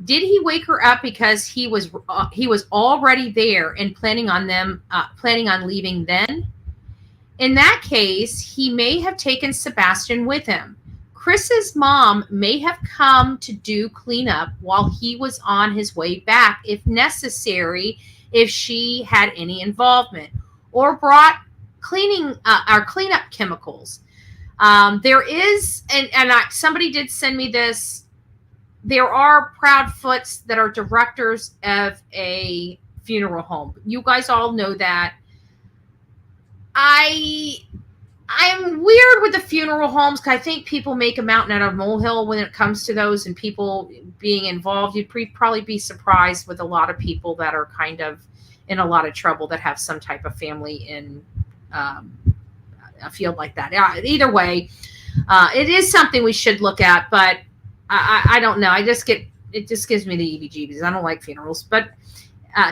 B: Did he wake her up because he was already there and planning on leaving then? In that case, he may have taken Sebastian with him. Chris's mom may have come to do cleanup while he was on his way back, if necessary, if she had any involvement, or brought cleanup chemicals. There is, somebody did send me this. There are Proudfoots that are directors of a funeral home. You guys all know that. I'm weird with the funeral homes, because I think people make a mountain out of a molehill when it comes to those and people being involved. You'd probably be surprised with a lot of people that are kind of in a lot of trouble that have some type of family in a field like that. Either way, it is something we should look at, but I don't know. It just gives me the heebie-jeebies. I don't like funerals, but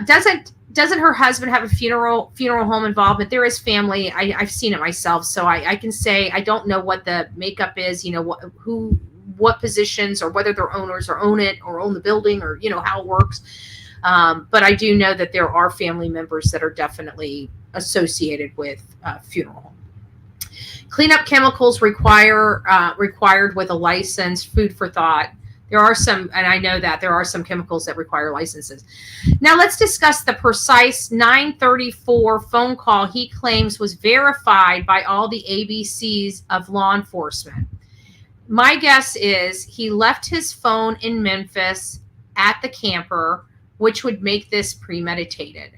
B: doesn't her husband have a funeral home involvement? There is family. I've seen it myself, so I can say I don't know what the makeup is. You know what positions, or whether they're owners or own it or own the building, or how it works. But I do know that there are family members that are definitely associated with funeral home. Cleanup chemicals required with a license. Food for thought. There are some, and I know that there are some chemicals that require licenses. Now let's discuss the precise 9:34 phone call he claims was verified by all the ABCs of law enforcement. My guess is he left his phone in Memphis at the camper, which would make this premeditated.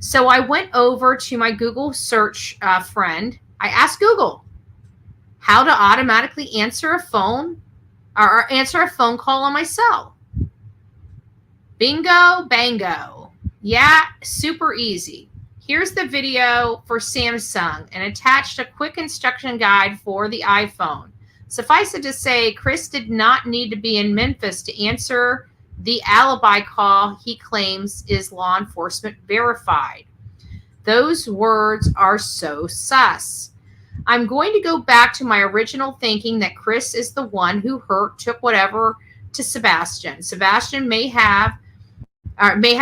B: So I went over to my Google search friend. I asked Google how to automatically answer a phone or answer a phone call on my cell. Bingo, bango. Yeah, super easy. Here's the video for Samsung and attached a quick instruction guide for the iPhone. Suffice it to say, Chris did not need to be in Memphis to answer the alibi call he claims is law enforcement verified. Those words are so sus. I'm going to go back to my original thinking that Chris is the one who took whatever to Sebastian. Sebastian may have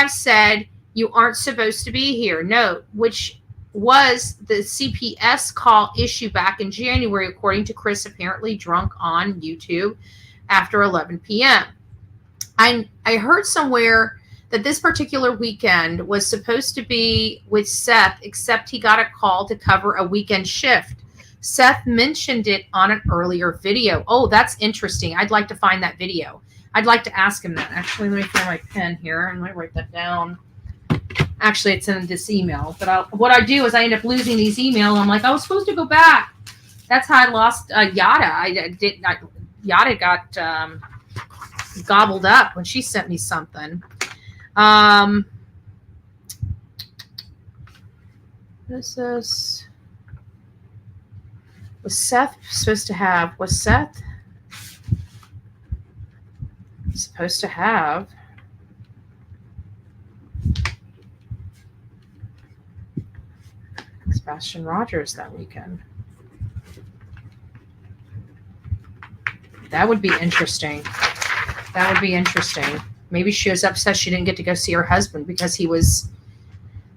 B: said, "You aren't supposed to be here." Note, which was the CPS call issue back in January, according to Chris, apparently drunk on YouTube after 11 p.m. I heard somewhere that this particular weekend was supposed to be with Seth, except he got a call to cover a weekend shift. Seth mentioned it on an earlier video. Oh, that's interesting. I'd like to find that video. I'd like to ask him that. Actually, let me find my pen here and let me write that down. Actually, it's in this email. But what I do is I end up losing these emails. I'm like, I was supposed to go back. That's how I lost Yada. Yada got gobbled up when she sent me something. What is this? Was Seth supposed to have Sebastian Rogers that weekend? That would be interesting. Maybe she was upset she didn't get to go see her husband because he was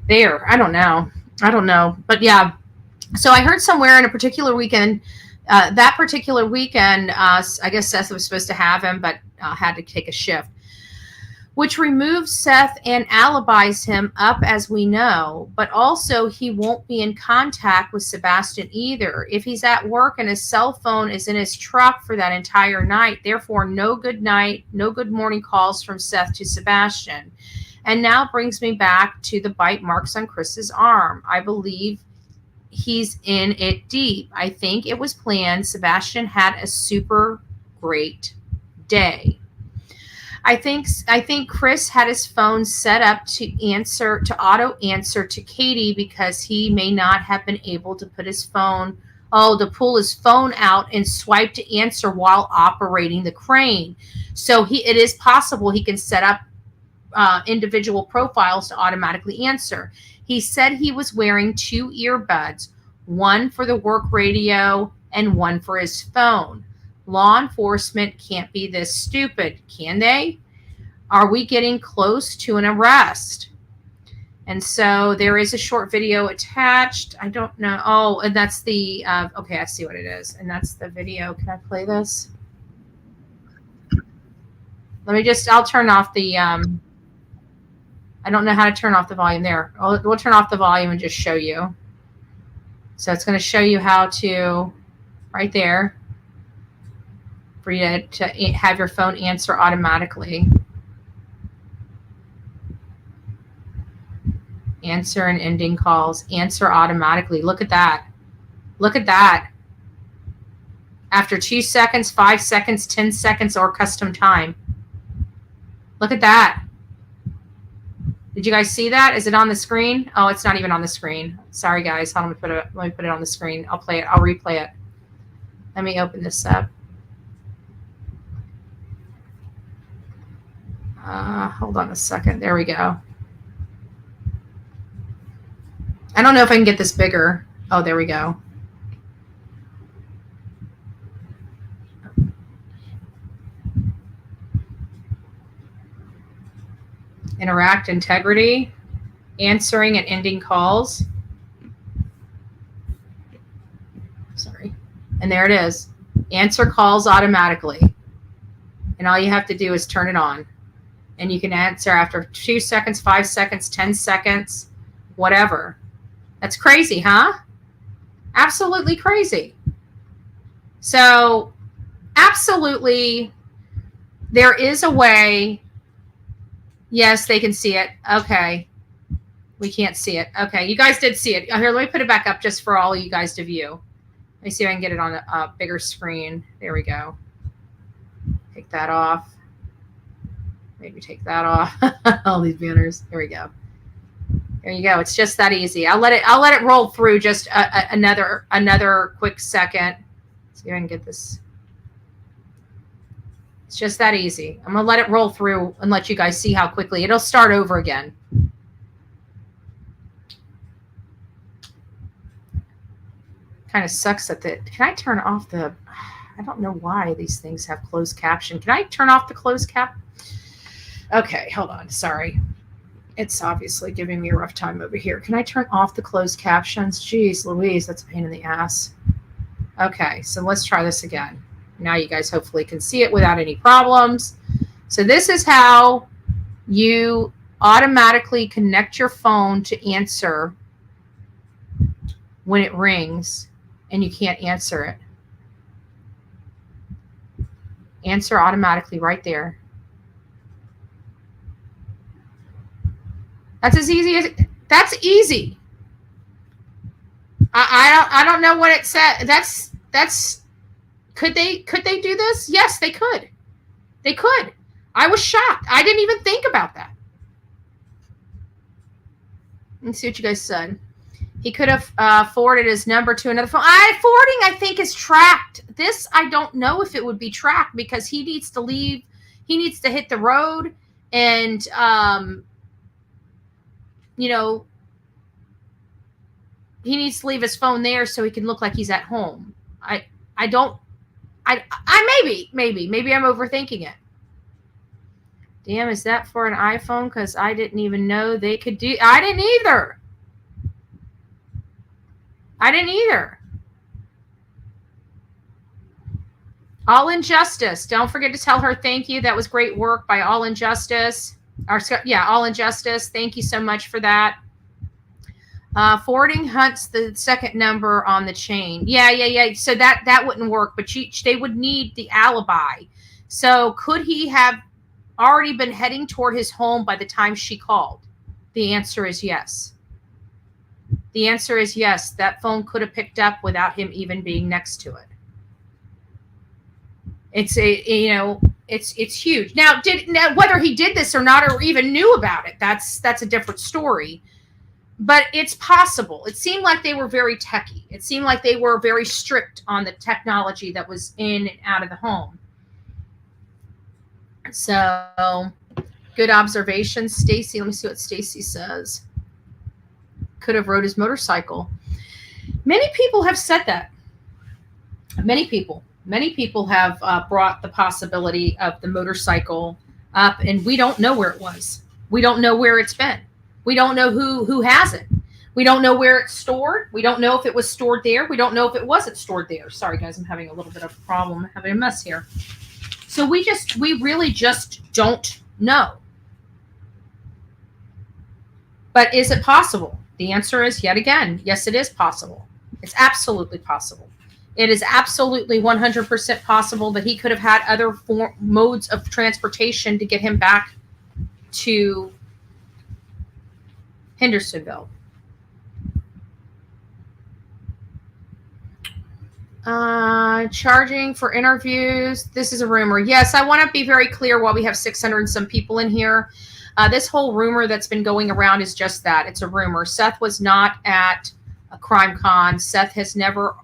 B: there. I don't know. But yeah. So I heard somewhere in a particular weekend, I guess Seth was supposed to have him, but had to take a shift, which removes Seth and alibis him up, as we know, but also he won't be in contact with Sebastian either. If he's at work and his cell phone is in his truck for that entire night, therefore no good night, no good morning calls from Seth to Sebastian. And now brings me back to the bite marks on Chris's arm. I believe he's in it deep. I think it was planned. Sebastian had a super great day. I think Chris had his phone set up to auto answer to Katie because he may not have been able to pull his phone out and swipe to answer while operating the crane. So it is possible he can set up individual profiles to automatically answer. He said he was wearing 2 earbuds, one for the work radio and one for his phone. Law enforcement can't be this stupid, can they? Are we getting close to an arrest? And so there is a short video attached. I don't know. Oh, and that's the, okay, I see what it is. And that's the video. Can I play this? I'll turn off the, I don't know how to turn off the volume there. We'll turn off the volume and just show you. So it's going to show you how to, right there, for you to have your phone answer automatically. Answer and ending calls. Answer automatically. Look at that. After 2 seconds, 5 seconds, 10 seconds, or custom time. Look at that. Did you guys see that? Is it on the screen? Oh, it's not even on the screen. Sorry, guys. Let me put it on the screen. I'll play it. I'll replay it. Let me open this up. Hold on a second. There we go. I don't know if I can get this bigger. Oh, there we go. Interact integrity, answering and ending calls. Sorry. And there it is. Answer calls automatically. And all you have to do is turn it on. And you can answer after 2 seconds, 5 seconds, 10 seconds, whatever. That's crazy, huh? Absolutely crazy. So, absolutely, there is a way. Yes, they can see it. Okay. We can't see it. Okay, you guys did see it. Here, let me put it back up just for all of you guys to view. Let me see if I can get it on a bigger screen. There we go. Take that off. Maybe take that off. All these banners. There we go. There you go. It's just that easy. I'll let it roll through just another quick second. See if I can get this. It's just that easy. I'm gonna let it roll through and let you guys see how quickly it'll start over again. Kind of sucks that can I turn off the, I don't know why these things have closed caption. Can I turn off the closed cap? Okay, hold on. Sorry. It's obviously giving me a rough time over here. Can I turn off the closed captions? Jeez Louise, that's a pain in the ass. Okay, so let's try this again. Now you guys hopefully can see it without any problems. So this is how you automatically connect your phone to answer when it rings and you can't answer it. Answer automatically right there. That's as easy as, that's easy. I don't know what it said. That's could they do this? Yes, they could. They could. I was shocked. I didn't even think about that. Let's see what you guys said. He could have forwarded his number to another phone. Forwarding, I think, is tracked. This, I don't know if it would be tracked because he needs to leave. He needs to hit the road and, you know, he needs to leave his phone there so he can look like he's at home. Maybe I'm overthinking it. Damn, is that for an iPhone? Because I didn't even know they could do. I didn't either. All Injustice. Don't forget to tell her thank you. That was great work by All Injustice. All Injustice. Thank you so much for that. Forwarding hunts the second number on the chain. Yeah. So that wouldn't work, but they would need the alibi. So could he have already been heading toward his home by the time she called? The answer is yes. The answer is yes. That phone could have picked up without him even being next to it. It's huge. Now, whether he did this or not, or even knew about it, that's a different story. But it's possible. It seemed like they were very techy. It seemed like they were very strict on the technology that was in and out of the home. So, good observation, Stacy. Let me see what Stacy says. Could have rode his motorcycle. Many people have said that. Many people have brought the possibility of the motorcycle up, and we don't know where it was. We don't know where it's been. We don't know who has it. We don't know where it's stored. We don't know if it was stored there. We don't know if it wasn't stored there. Sorry, guys, I'm having a little bit of a problem. I'm having a mess here. So we really just don't know. But is it possible? The answer is yet again, yes, it is possible. It's absolutely possible. It is absolutely 100% possible that he could have had other modes of transportation to get him back to Hendersonville. Charging for interviews. This is a rumor. Yes, I want to be very clear while we have 600 and some people in here. This whole rumor that's been going around is just that. It's a rumor. Seth was not at a crime con. Seth has never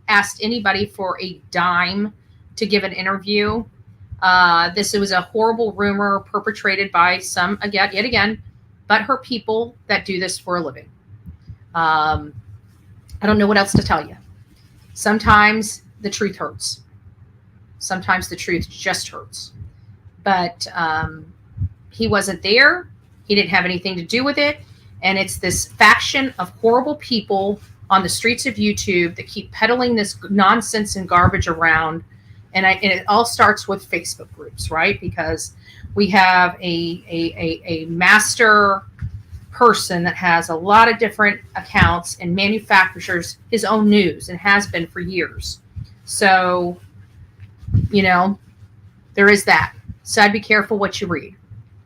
B: asked anybody for a dime to give an interview. This was a horrible rumor perpetrated by some, yet again, but her people that do this for a living. I don't know what else to tell you. Sometimes the truth hurts. Sometimes the truth just hurts. But he wasn't there. He didn't have anything to do with it. And it's this faction of horrible people on the streets of YouTube that keep peddling this nonsense and garbage around. And it all starts with Facebook groups, right? Because we have a master person that has a lot of different accounts and manufactures his own news and has been for years. So, there is that. So I'd be careful what you read.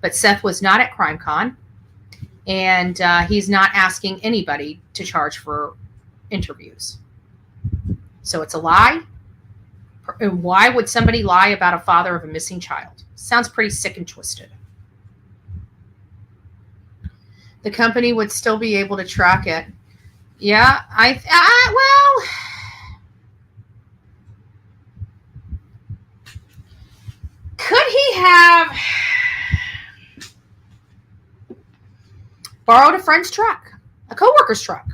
B: But Seth was not at CrimeCon, and he's not asking anybody to charge for interviews. So it's a lie. And why would somebody lie about a father of a missing child? Sounds pretty sick and twisted. The company would still be able to track it. Yeah, well, could he have borrowed a friend's truck, a coworker's truck?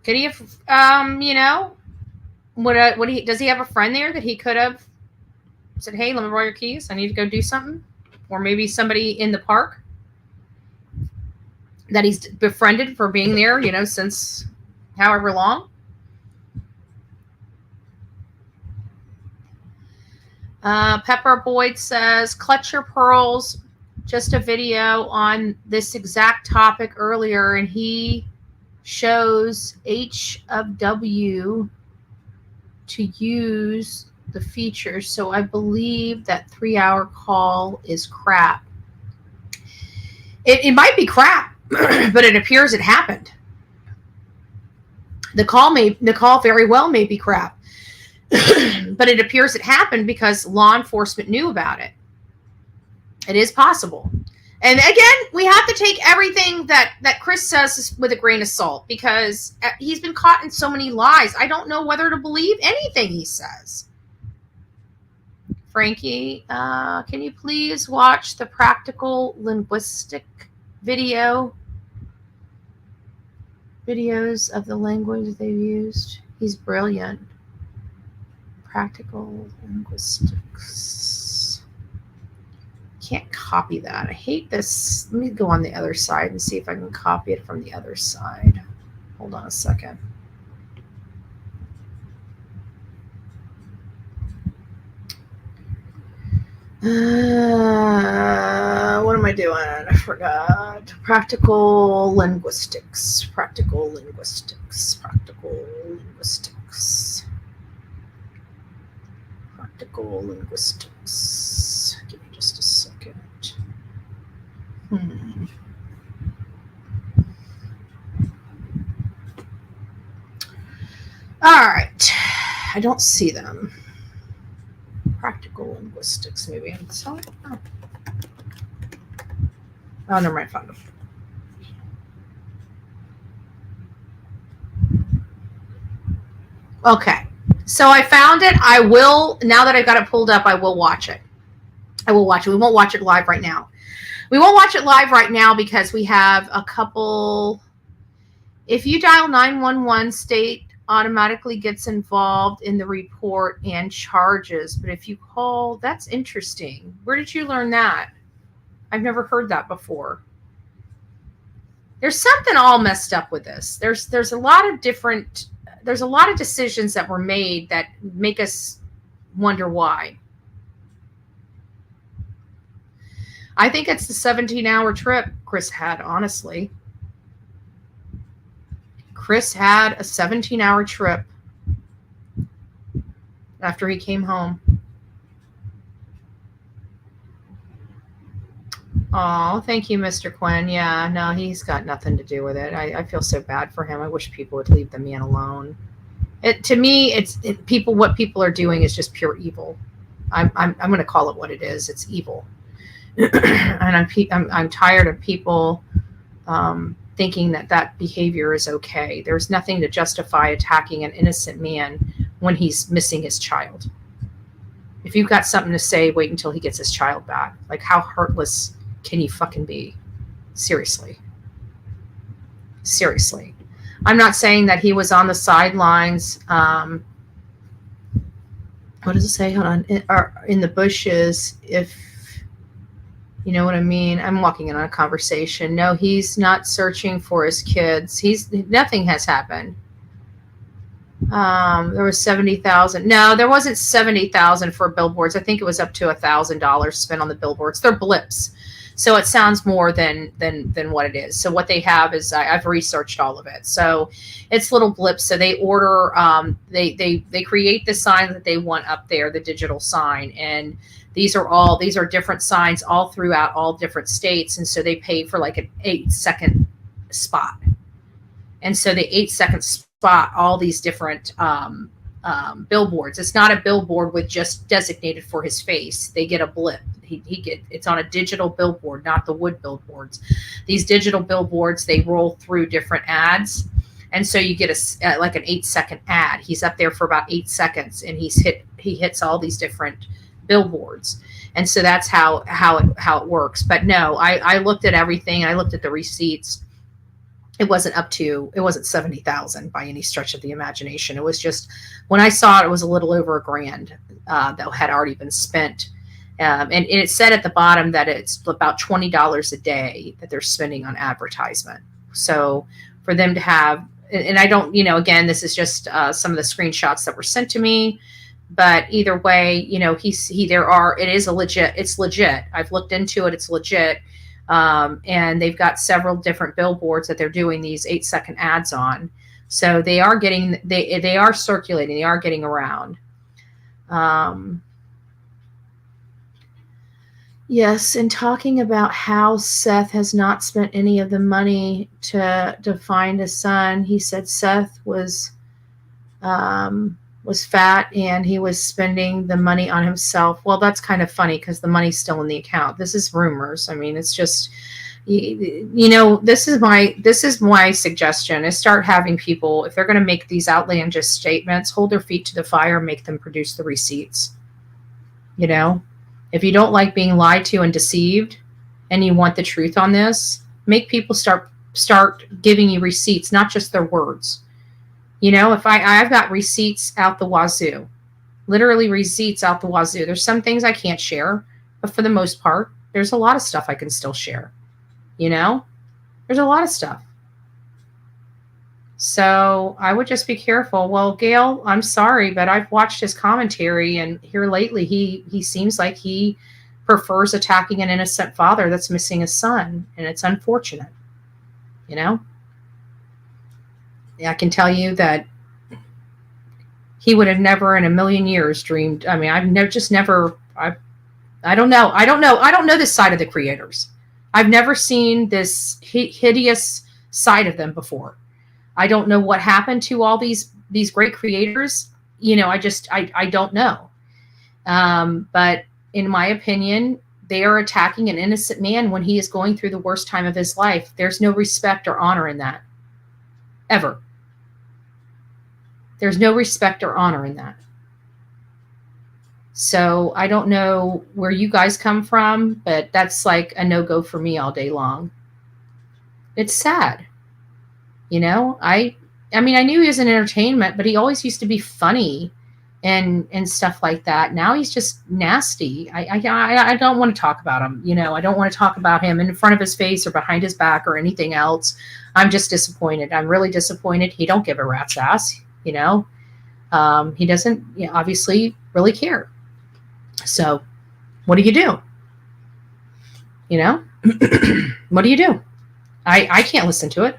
B: Could he have, does he have a friend there that he could have said, hey, let me borrow your keys. I need to go do something. Or maybe somebody in the park that he's befriended for being there, since however long. Pepper Boyd says, clutch your pearls. Just a video on this exact topic earlier, and he shows H of W to use the features. So I believe that 3-hour call is crap. It might be crap, but it appears it happened. The call very well may be crap, but it appears it happened because law enforcement knew about it. It is possible. And again, we have to take everything that Chris says with a grain of salt, because he's been caught in so many lies. I don't know whether to believe anything he says. Frankie, can you please watch the practical linguistic videos of the language they've used? He's brilliant. Practical linguistics. Can't copy that. I hate this. Let me go on the other side and see if I can copy it from the other side. Hold on a second. What am I doing? I forgot. Practical linguistics. Practical linguistics. Practical linguistics. Practical linguistics. Give me just a second. All right. I don't see them. Practical linguistics, maybe. I'm sorry. Oh, never mind. Found them. Okay. So I found it. I will, now that I've got it pulled up, I will watch it. I will watch it. We won't watch it live right now. We won't watch it live right now because we have a couple. If you dial 911, state automatically gets involved in the report and charges. But if you call, that's interesting. Where did you learn that? I've never heard that before. There's something all messed up with this. There's a lot of different, there's a lot of decisions that were made that make us wonder why. I think it's the 17-hour trip Chris had, honestly. Chris had a 17-hour trip after he came home. Oh, thank you, Mr. Quinn. Yeah, no, he's got nothing to do with it. I feel so bad for him. I wish people would leave the man alone. To me, what people are doing is just pure evil. I'm going to call it what it is. It's evil. And I'm tired of people thinking that behavior is okay. There's nothing to justify attacking an innocent man when he's missing his child. If you've got something to say, wait until he gets his child back. Like, how heartless can you fucking be? Seriously. Seriously. I'm not saying that he was on the sidelines. What does it say? Hold on. In the bushes, if you know what I mean. I'm walking in on a conversation. No, he's not searching for his kids. Nothing has happened. There was 70,000. No, there wasn't 70,000 for billboards. I think it was up to $1,000 spent on the billboards. They're blips, so it sounds more than what it is. So what they have is I've researched all of it. So it's little blips. So they order. They create the sign that they want up there, the digital sign, and these are different signs all throughout all different states, and so they pay for like an 8-second spot. And so they 8-second spot all these different billboards. It's not a billboard with just designated for his face. They get a blip. It's on a digital billboard, not the wood billboards. These digital billboards, they roll through different ads. And so you get like an 8-second ad. He's up there for about 8 seconds, and he hits all these different billboards. And so that's how it works. But no, I looked at everything. I looked at the receipts. It wasn't $70,000 by any stretch of the imagination. It was just, when I saw it was a little over $1,000 that had already been spent. And it said at the bottom that it's about $20 a day that they're spending on advertisement. So for them to have, and I don't, again, this is just some of the screenshots that were sent to me, but either way, it's legit. I've looked into it. It's legit. And they've got several different billboards that they're doing these 8-second ads on. So they are circulating. They are getting around. Yes, and talking about how Seth has not spent any of the money to find a son. He said Seth was fat and he was spending the money on himself. Well, that's kind of funny because the money's still in the account. This is rumors. I mean, it's just, this is my suggestion is start having people, if they're going to make these outlandish statements, hold their feet to the fire, make them produce the receipts. If you don't like being lied to and deceived and you want the truth on this, make people start giving you receipts, not just their words. If I've got receipts out the wazoo, literally receipts out the wazoo. There's some things I can't share, but for the most part, there's a lot of stuff I can still share. There's a lot of stuff. So I would just be careful. Well, Gail, I'm sorry, but I've watched his commentary, and here lately, he seems like he prefers attacking an innocent father that's missing a son, and it's unfortunate. I can tell you that he would have never in a million years dreamed. I mean, I don't know this side of the creators. I've never seen this hideous side of them before. I don't know what happened to all these great creators. I don't know. But in my opinion, they are attacking an innocent man when he is going through the worst time of his life. There's no respect or honor in that. Ever. There's no respect or honor in that. So I don't know where you guys come from, but that's like a no-go for me all day long. It's sad. I knew he was in entertainment, but he always used to be funny and stuff like that. Now he's just nasty. I don't want to talk about him. I don't want to talk about him in front of his face or behind his back or anything else. I'm just disappointed. I'm really disappointed. He don't give a rat's ass. He doesn't obviously really care. So what do you do? What do you do? I can't listen to it.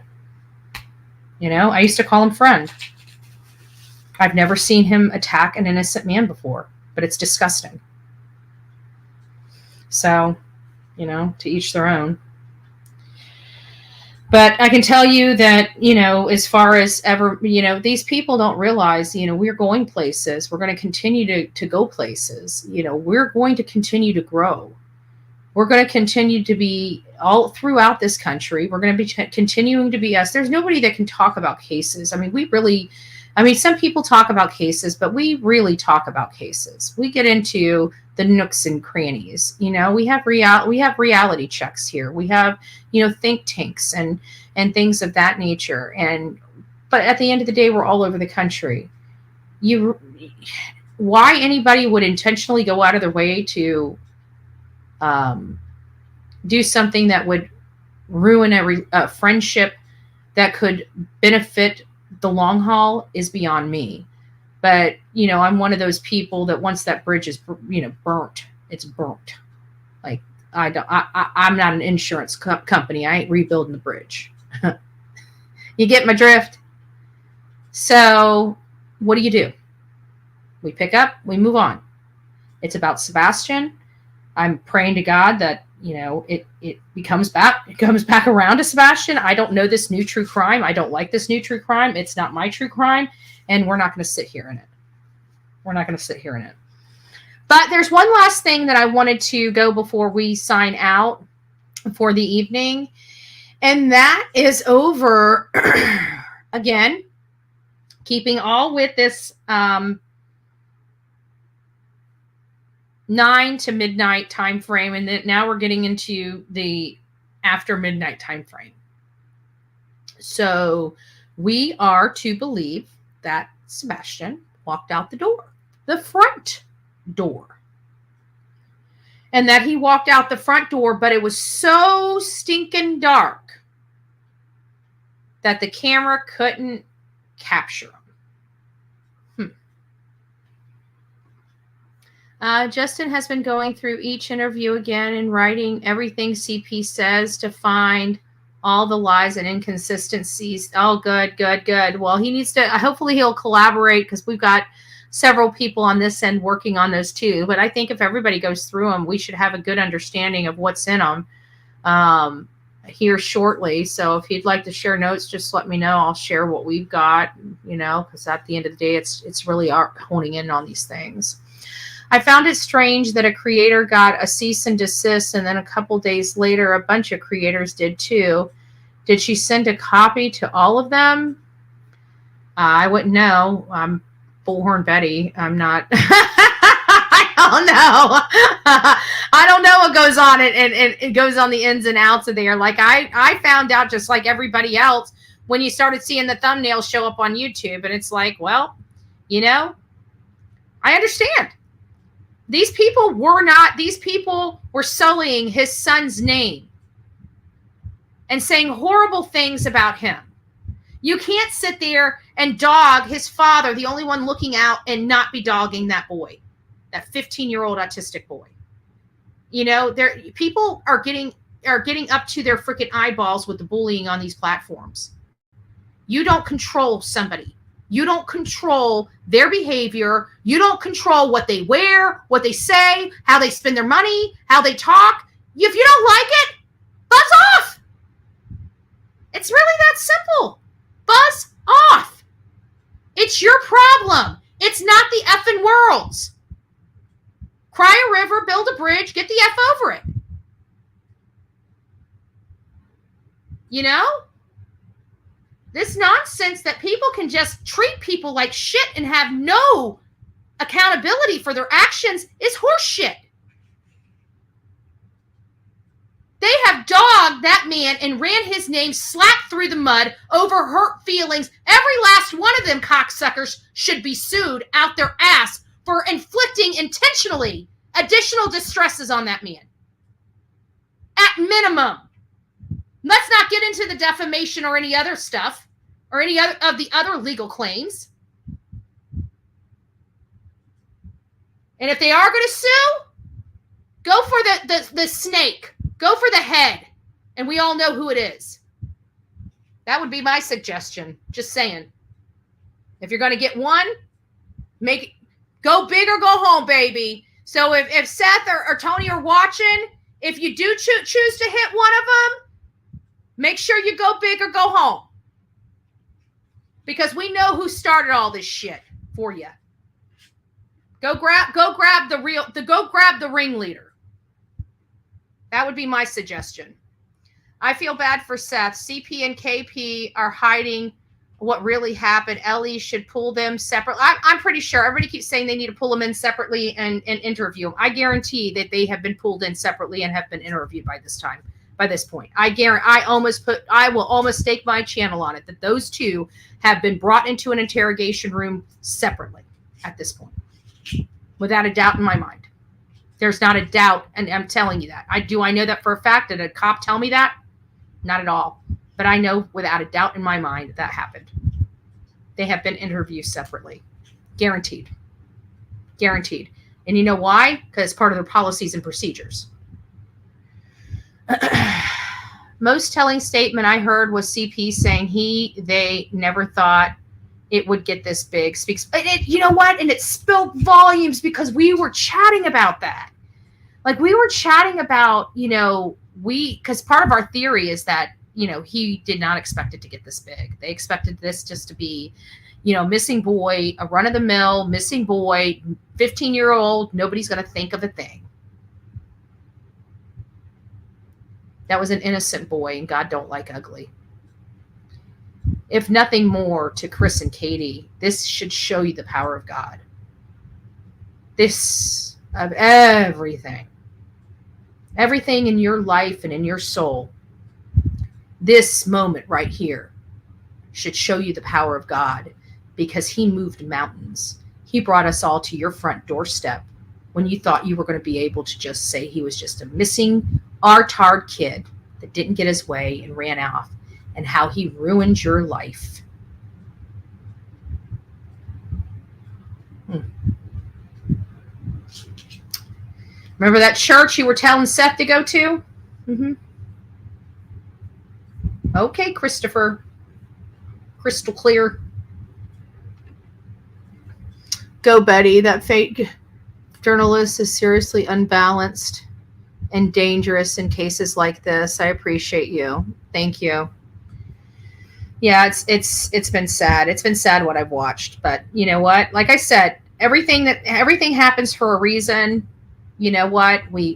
B: I used to call him friend. I've never seen him attack an innocent man before, but it's disgusting. So, to each their own. But I can tell you that, as far as ever, these people don't realize, we're going places. We're going to continue to go places. We're going to continue to grow. We're going to continue to be all throughout this country. We're going to be continuing to be us. There's nobody that can talk about cases. Some people talk about cases, but we really talk about cases. We get into the nooks and crannies. We have reality checks here. We have, think tanks and things of that nature. But at the end of the day, we're all over the country. Why anybody would intentionally go out of their way to do something that would ruin a friendship that could benefit the long haul is beyond me. But, I'm one of those people that once that bridge is, burnt, it's burnt. Like, I'm not an insurance company. I ain't rebuilding the bridge. You get my drift? So what do? We pick up, we move on. It's about Sebastian. I'm praying to God that it comes back around to Sebastian. I don't know this new true crime. I don't like this new true crime. It's not my true crime. And we're not going to sit here in it. But there's one last thing that I wanted to go before we sign out for the evening. And that is over, again, keeping all with this 9 to midnight time frame, and then now we're getting into the after midnight time frame. So we are to believe that Sebastian walked out the door, the front door, and that he walked out the front door, but it was so stinking dark that the camera couldn't capture him. Justin has been going through each interview again and writing everything CP says to find all the lies and inconsistencies. Oh, good. Well, he needs to, hopefully he'll collaborate, because we've got several people on this end working on those too. But I think if everybody goes through them, we should have a good understanding of what's in them here shortly. So if you'd like to share notes, just let me know. I'll share what we've got, because at the end of the day, it's really honing in on these things. I found it strange that a creator got a cease and desist, and then a couple days later, a bunch of creators did too. Did she send a copy to all of them? I wouldn't know. I'm Bullhorn Betty. I'm not. I don't know. I don't know what goes on. And it goes on the ins and outs of there. Like I found out, just like everybody else, when you started seeing the thumbnails show up on YouTube, and it's like, well, I understand. These people were sullying his son's name and saying horrible things about him. You can't sit there and dog his father, the only one looking out, and not be dogging that boy, that 15-year-old autistic boy. People are getting up to their freaking eyeballs with the bullying on these platforms. You don't control somebody. You don't control their behavior. You don't control what they wear, what they say, how they spend their money, how they talk. If you don't like it, buzz off. It's really that simple. Buzz off. It's your problem. It's not the effing world's. Cry a river, build a bridge, get the F over it. This nonsense that people can just treat people like shit and have no accountability for their actions is horseshit. They have dogged that man and ran his name slack through the mud over hurt feelings. Every last one of them cocksuckers should be sued out their ass for inflicting intentionally additional distresses on that man. At minimum. Let's not get into the defamation or any other stuff or any other of the other legal claims. And if they are going to sue, go for the snake. Go for the head. And we all know who it is. That would be my suggestion. Just saying. If you're going to get one, go big or go home, baby. So if Seth or Tony are watching, if you do choose to hit one of them, make sure you go big or go home. Because we know who started all this shit for you. Go grab the ringleader. That would be my suggestion. I feel bad for Seth. CP and KP are hiding what really happened. Ellie should pull them separately. I'm pretty sure everybody keeps saying they need to pull them in separately and interview them. I guarantee that they have been pulled in separately and have been interviewed by this point. I will almost stake my channel on it that those two have been brought into an interrogation room separately at this point. Without a doubt in my mind. There's not a doubt, and I'm telling you that. I know that for a fact. Did a cop tell me that? Not at all. But I know without a doubt in my mind that happened. They have been interviewed separately. Guaranteed. Guaranteed. And you know why? Because it's part of their policies and procedures. Most telling statement I heard was CP saying they never thought it would get this big. You know what? And it spilled volumes because we were chatting about that. Like we were chatting about, because part of our theory is that, he did not expect it to get this big. They expected this just to be, missing boy, a run of the mill, missing boy, 15-year-old, nobody's going to think of a thing. That was an innocent boy, and God don't like ugly. If nothing more, to Chris and Katie, this should show you the power of God. This, of everything in your life and in your soul, this moment right here should show you the power of God, because he moved mountains. He brought us all to your front doorstep when you thought you were going to be able to just say he was just a missing R-tard kid that didn't get his way and ran off, and how he ruined your life. Remember that church you were telling Seth to go to? Mm-hmm. Okay, Christopher. Crystal clear. Go, Betty. That fake journalist is seriously unbalanced and dangerous in cases like this. I appreciate you. Thank you. Yeah, it's been sad. It's been sad what I've watched, but you know what? Like I said, everything happens for a reason. You know what? We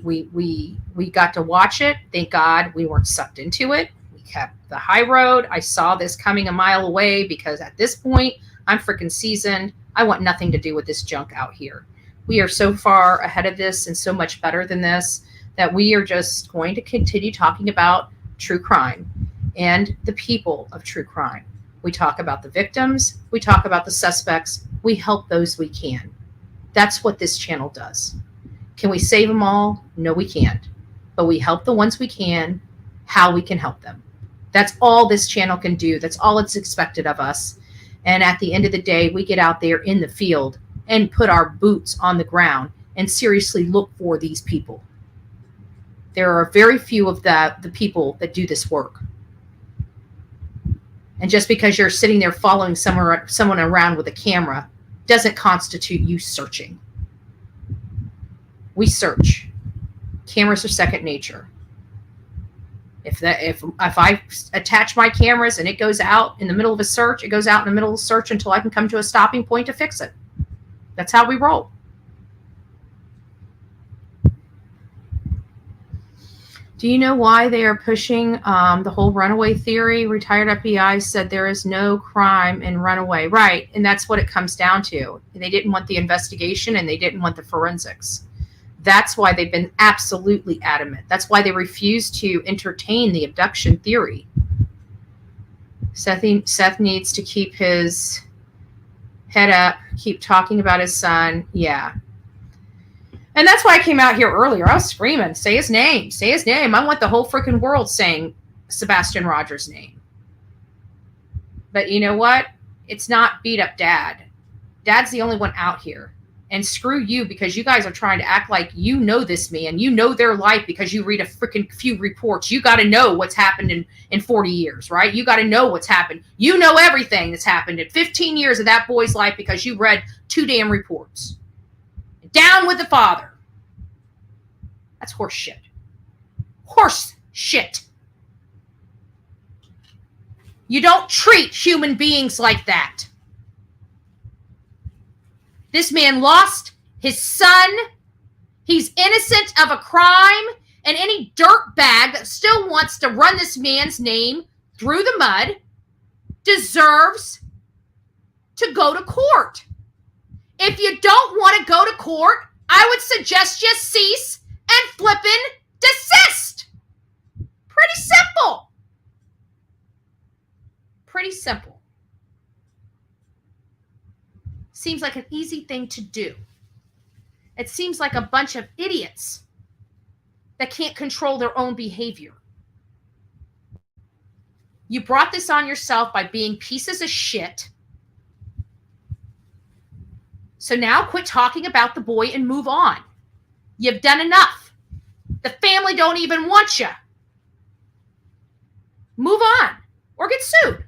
B: got to watch it. Thank God we weren't sucked into it. We kept the high road. I saw this coming a mile away, because at this point I'm freaking seasoned. I want nothing to do with this junk out here. We are so far ahead of this and so much better than this that we are just going to continue talking about true crime and the people of true crime. We talk about the victims. We talk about the suspects. We help those we can. That's what this channel does. Can we save them all? No, we can't. But we help the ones we can, how we can help them. That's all this channel can do. That's all it's expected of us. And at the end of the day, we get out there in the field and put our boots on the ground and seriously look for these people. There are very few of the people that do this work. And just because you're sitting there following someone around with a camera doesn't constitute you searching. We search. Cameras are second nature. If I attach my cameras and it goes out in the middle of a search, it goes out in the middle of the search until I can come to a stopping point to fix it. That's how we roll. Do you know why they are pushing the whole runaway theory? Retired FBI said there is no crime in runaway. Right, and that's what it comes down to. They didn't want the investigation and they didn't want the forensics. That's why they've been absolutely adamant. That's why they refuse to entertain the abduction theory. Seth needs to keep his head up, keep talking about his son. Yeah. And that's why I came out here earlier. I was screaming, say his name, say his name. I want the whole freaking world saying Sebastian Rogers' name. But you know what? It's not beat up Dad. Dad's the only one out here. And screw you, because you guys are trying to act like you know this man. You know their life because you read a freaking few reports. You got to know what's happened in 40 years, right? You got to know what's happened. You know everything that's happened in 15 years of that boy's life because you read 2 damn reports. Down with the father. That's horse shit. Horse shit. You don't treat human beings like that. This man lost his son. He's innocent of a crime. And any dirtbag that still wants to run this man's name through the mud deserves to go to court. If you don't want to go to court, I would suggest you cease and flippin' desist. Pretty simple. Pretty simple. Seems like an easy thing to do. It seems like a bunch of idiots that can't control their own behavior. You brought this on yourself by being pieces of shit. So now quit talking about the boy and move on. You've done enough. The family don't even want you. Move on or get sued.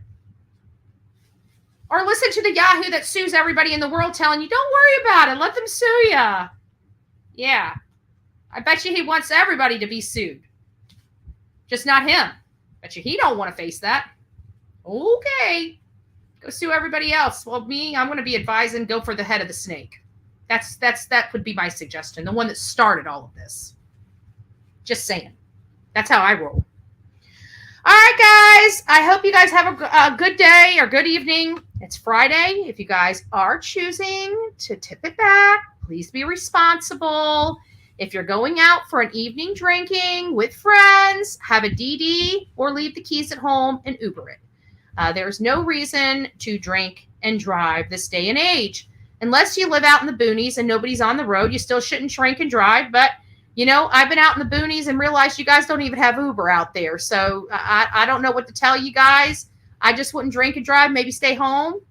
B: Or listen to the Yahoo that sues everybody in the world telling you, don't worry about it. Let them sue you. Yeah. I bet you he wants everybody to be sued. Just not him. Bet you he don't want to face that. Okay. Go sue everybody else. Well, me, I'm going to be advising go for the head of the snake. That would be my suggestion. The one that started all of this. Just saying. That's how I roll. All right, guys. I hope you guys have a good day or good evening. It's Friday. If you guys are choosing to tip it back, please be responsible. If you're going out for an evening drinking with friends, have a DD or leave the keys at home and Uber it. There's no reason to drink and drive this day and age. Unless you live out in the boonies and nobody's on the road, you still shouldn't drink and drive. But, you know, I've been out in the boonies and realized you guys don't even have Uber out there. So I don't know what to tell you guys. I just wouldn't drink and drive. Maybe stay home.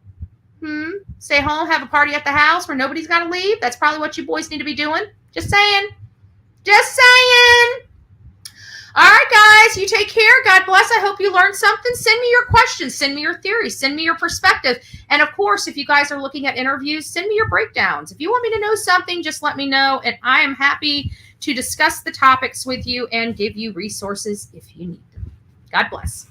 B: Stay home, have a party at the house where nobody's got to leave. That's probably what you boys need to be doing. Just saying. Just saying. All right, guys, you take care. God bless. I hope you learned something. Send me your questions. Send me your theories. Send me your perspective. And, of course, if you guys are looking at interviews, send me your breakdowns. If you want me to know something, just let me know. And I am happy to discuss the topics with you and give you resources if you need them. God bless.